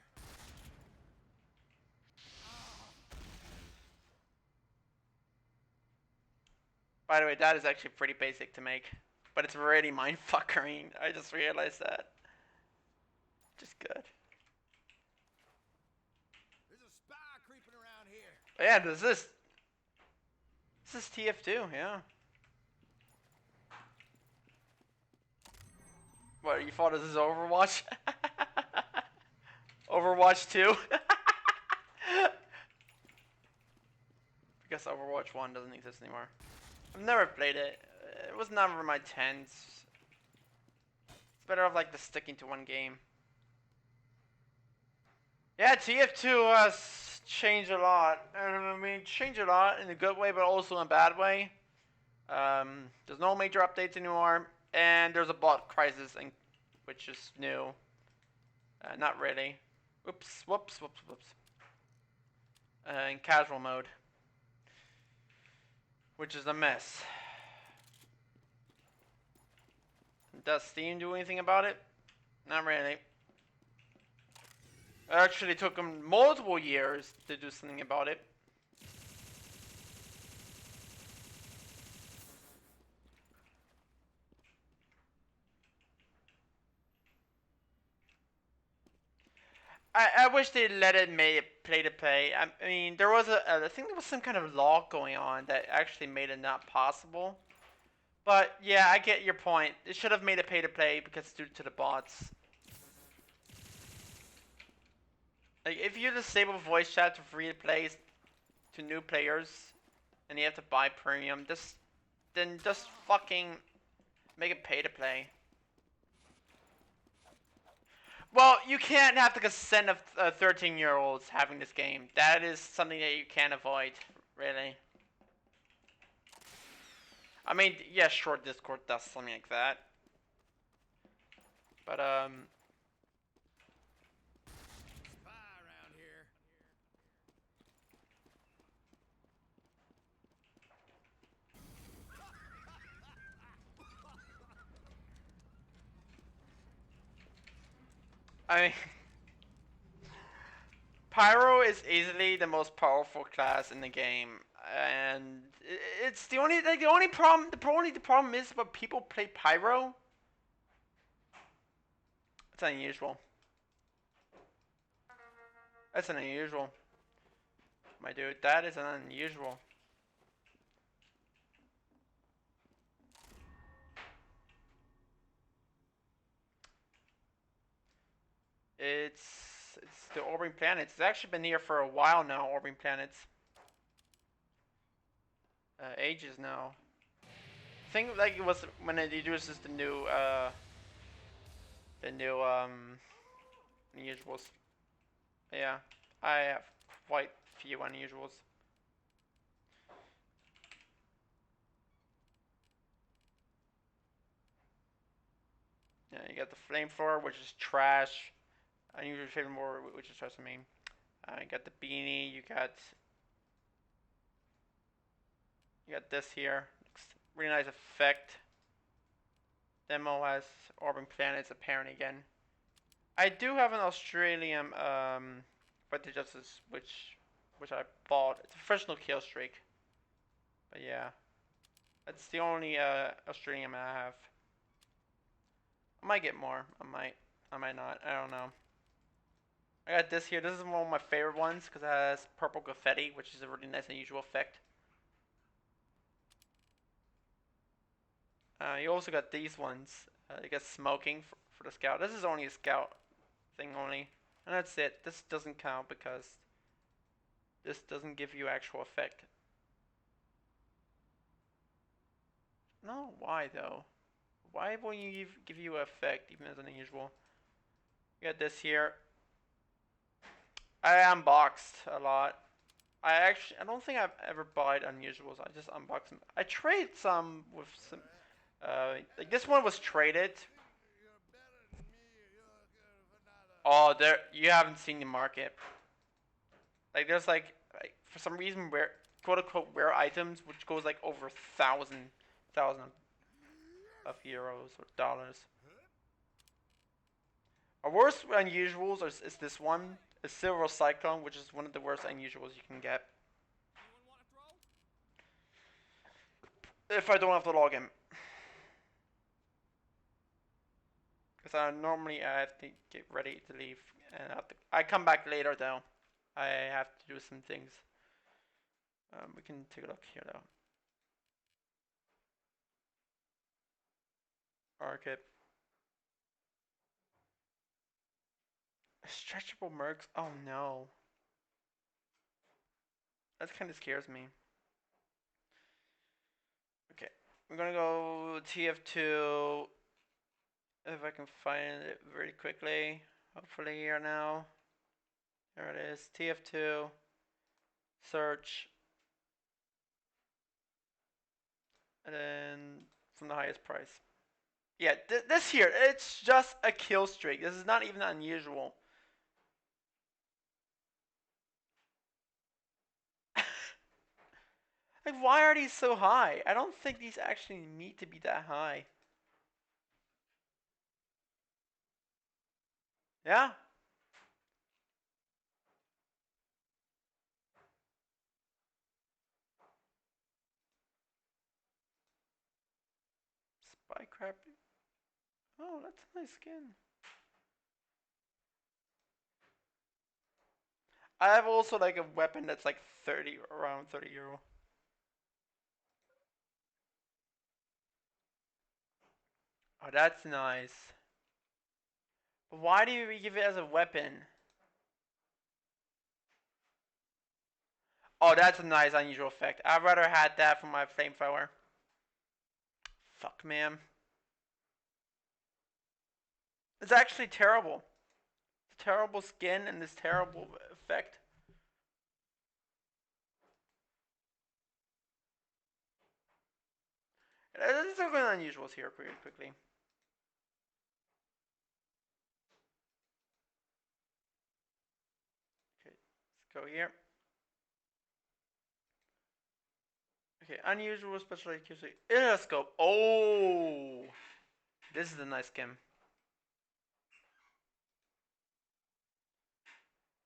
By the way, that is actually pretty basic to make, but it's really mindfuckering. I just realized that. Just good. There's a spy creeping around here. But yeah, this is TF2, yeah. What, you thought this is Overwatch? Overwatch 2? Because Overwatch 1 doesn't exist anymore. I've never played it. It was never my tense. It's better off like the sticking to one game. Yeah, TF2 has changed a lot. And I mean, changed a lot in a good way, but also in a bad way. There's no major updates anymore, and there's a bot crisis, which is new. Not really. Whoops. In casual mode, which is a mess. Does Steam do anything about it? Not really. It actually took them multiple years to do something about it. I wish they let it play to play. I mean, there was I think there was some kind of law going on that actually made it not possible. But yeah, I get your point. It should have made it pay to play because due to the bots. Like if you disable voice chat to free to play to new players, and you have to buy premium, then just fucking make it pay to play. Well, you can't have the consent of 13-year-olds having this game. That is something that you can't avoid, really. I mean, yeah, sure, Discord does something like that. But, Spy around here. I mean, Pyro is easily the most powerful class in the game, and it's the only problem. The problem is when people play Pyro. It's unusual. That's an unusual, my dude. That is an unusual. It's the orbiting planets. It's actually been here for a while now. Orbiting planets. Ages now. I think like it was when it introduces the new unusuals. Yeah, I have quite few unusuals. Yeah, you got the flamethrower, which is trash. Unusual favorite more, which is trash. I mean, you got the beanie. You got this here. Really nice effect. Demo has orbiting planets apparent again. I do have an Australian but justice which I bought. It's a professional kill streak. But yeah. That's the only Australian I have. I might get more. I might not. I don't know. I got this here. This is one of my favorite ones because it has purple confetti, which is a really nice unusual effect. You also got these ones. You got smoking for the scout. This is only a scout thing only. And that's it. This doesn't count because this doesn't give you actual effect. No, why though? Why won't you give you effect even as an unusual? You got this here. I unboxed a lot. I don't think I've ever bought unusuals. I just unbox them. I trade some with some. Like this one was traded. Oh, there you haven't seen the market. Like there's like for some reason rare quote unquote rare items which goes like over thousand of euros or dollars. Our worst unusuals is this one, a silver cyclone, which is one of the worst unusuals you can get. If I don't have to log in. Because normally I have to get ready to leave. And I come back later though. I have to do some things. We can take a look here though. Okay. Stretchable mercs? Oh no. That kind of scares me. Okay. We're gonna go TF2. If I can find it very quickly. Hopefully here now. There it is. TF2. Search. And then from the highest price. Yeah, this here, it's just a kill streak. This is not even unusual. Like, why are these so high? I don't think these actually need to be that high. Yeah? Spy crap. Oh, that's a nice skin. I have also like a weapon that's like 30, around 30 euro. Oh, that's nice. But why do you give it as a weapon? Oh, that's a nice unusual effect. I'd rather had that for my flamethrower. Fuck, man. It's actually terrible. It's a terrible skin and this terrible effect. Let's look at unusuals here pretty quickly. Okay, let's go here. Okay, unusual special accuracy. Scope. Oh, this is a nice skin.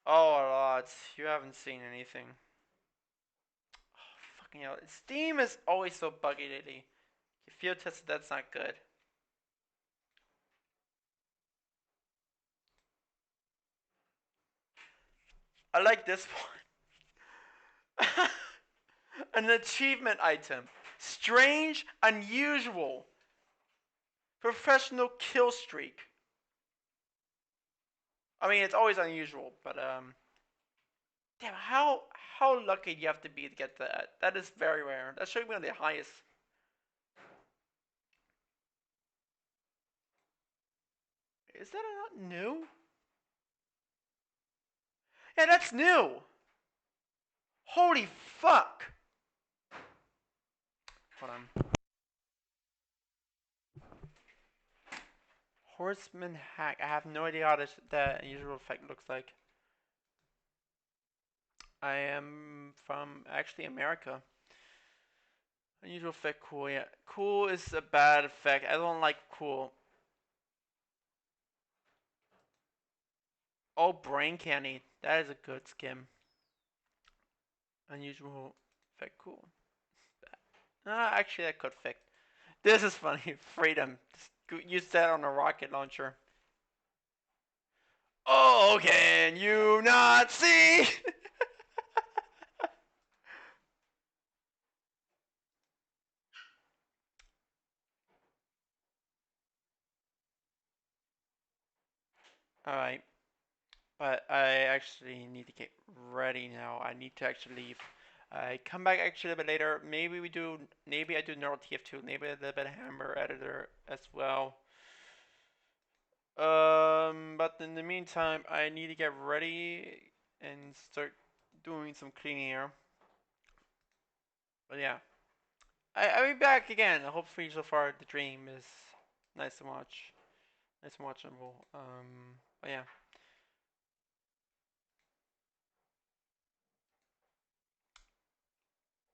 Oh, lads, you haven't seen anything. Oh, fucking hell. Steam is always so buggy lately. You field tested, that's not good. I like this one. An achievement item. Strange, unusual. Professional kill streak. I mean, it's always unusual, but damn, how lucky do you have to be to get that? That is very rare. That should be one of the highest. Is that not new? Yeah, that's new. Holy fuck. Hold on. Horseman hack. I have no idea how that unusual effect looks like. I am from actually America. Unusual effect, cool. Yeah, cool is a bad effect. I don't like cool. Oh, brain candy. That is a good skin. Unusual effect, cool. Actually, that could fit. This is funny. Freedom. use that on a rocket launcher. Oh, can you not see? Alright. But I actually need to get ready now. I need to actually leave. I come back actually a bit later. Maybe I do normal TF2, maybe a little bit of Hammer editor as well. But in the meantime, I need to get ready and start doing some cleaning here. But yeah, I'll be back again. Hopefully, so far the dream is nice to watch, nice and watchable. But yeah,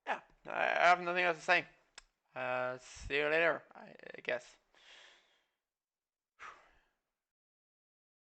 yeah. I have nothing else to say. See you later, I guess.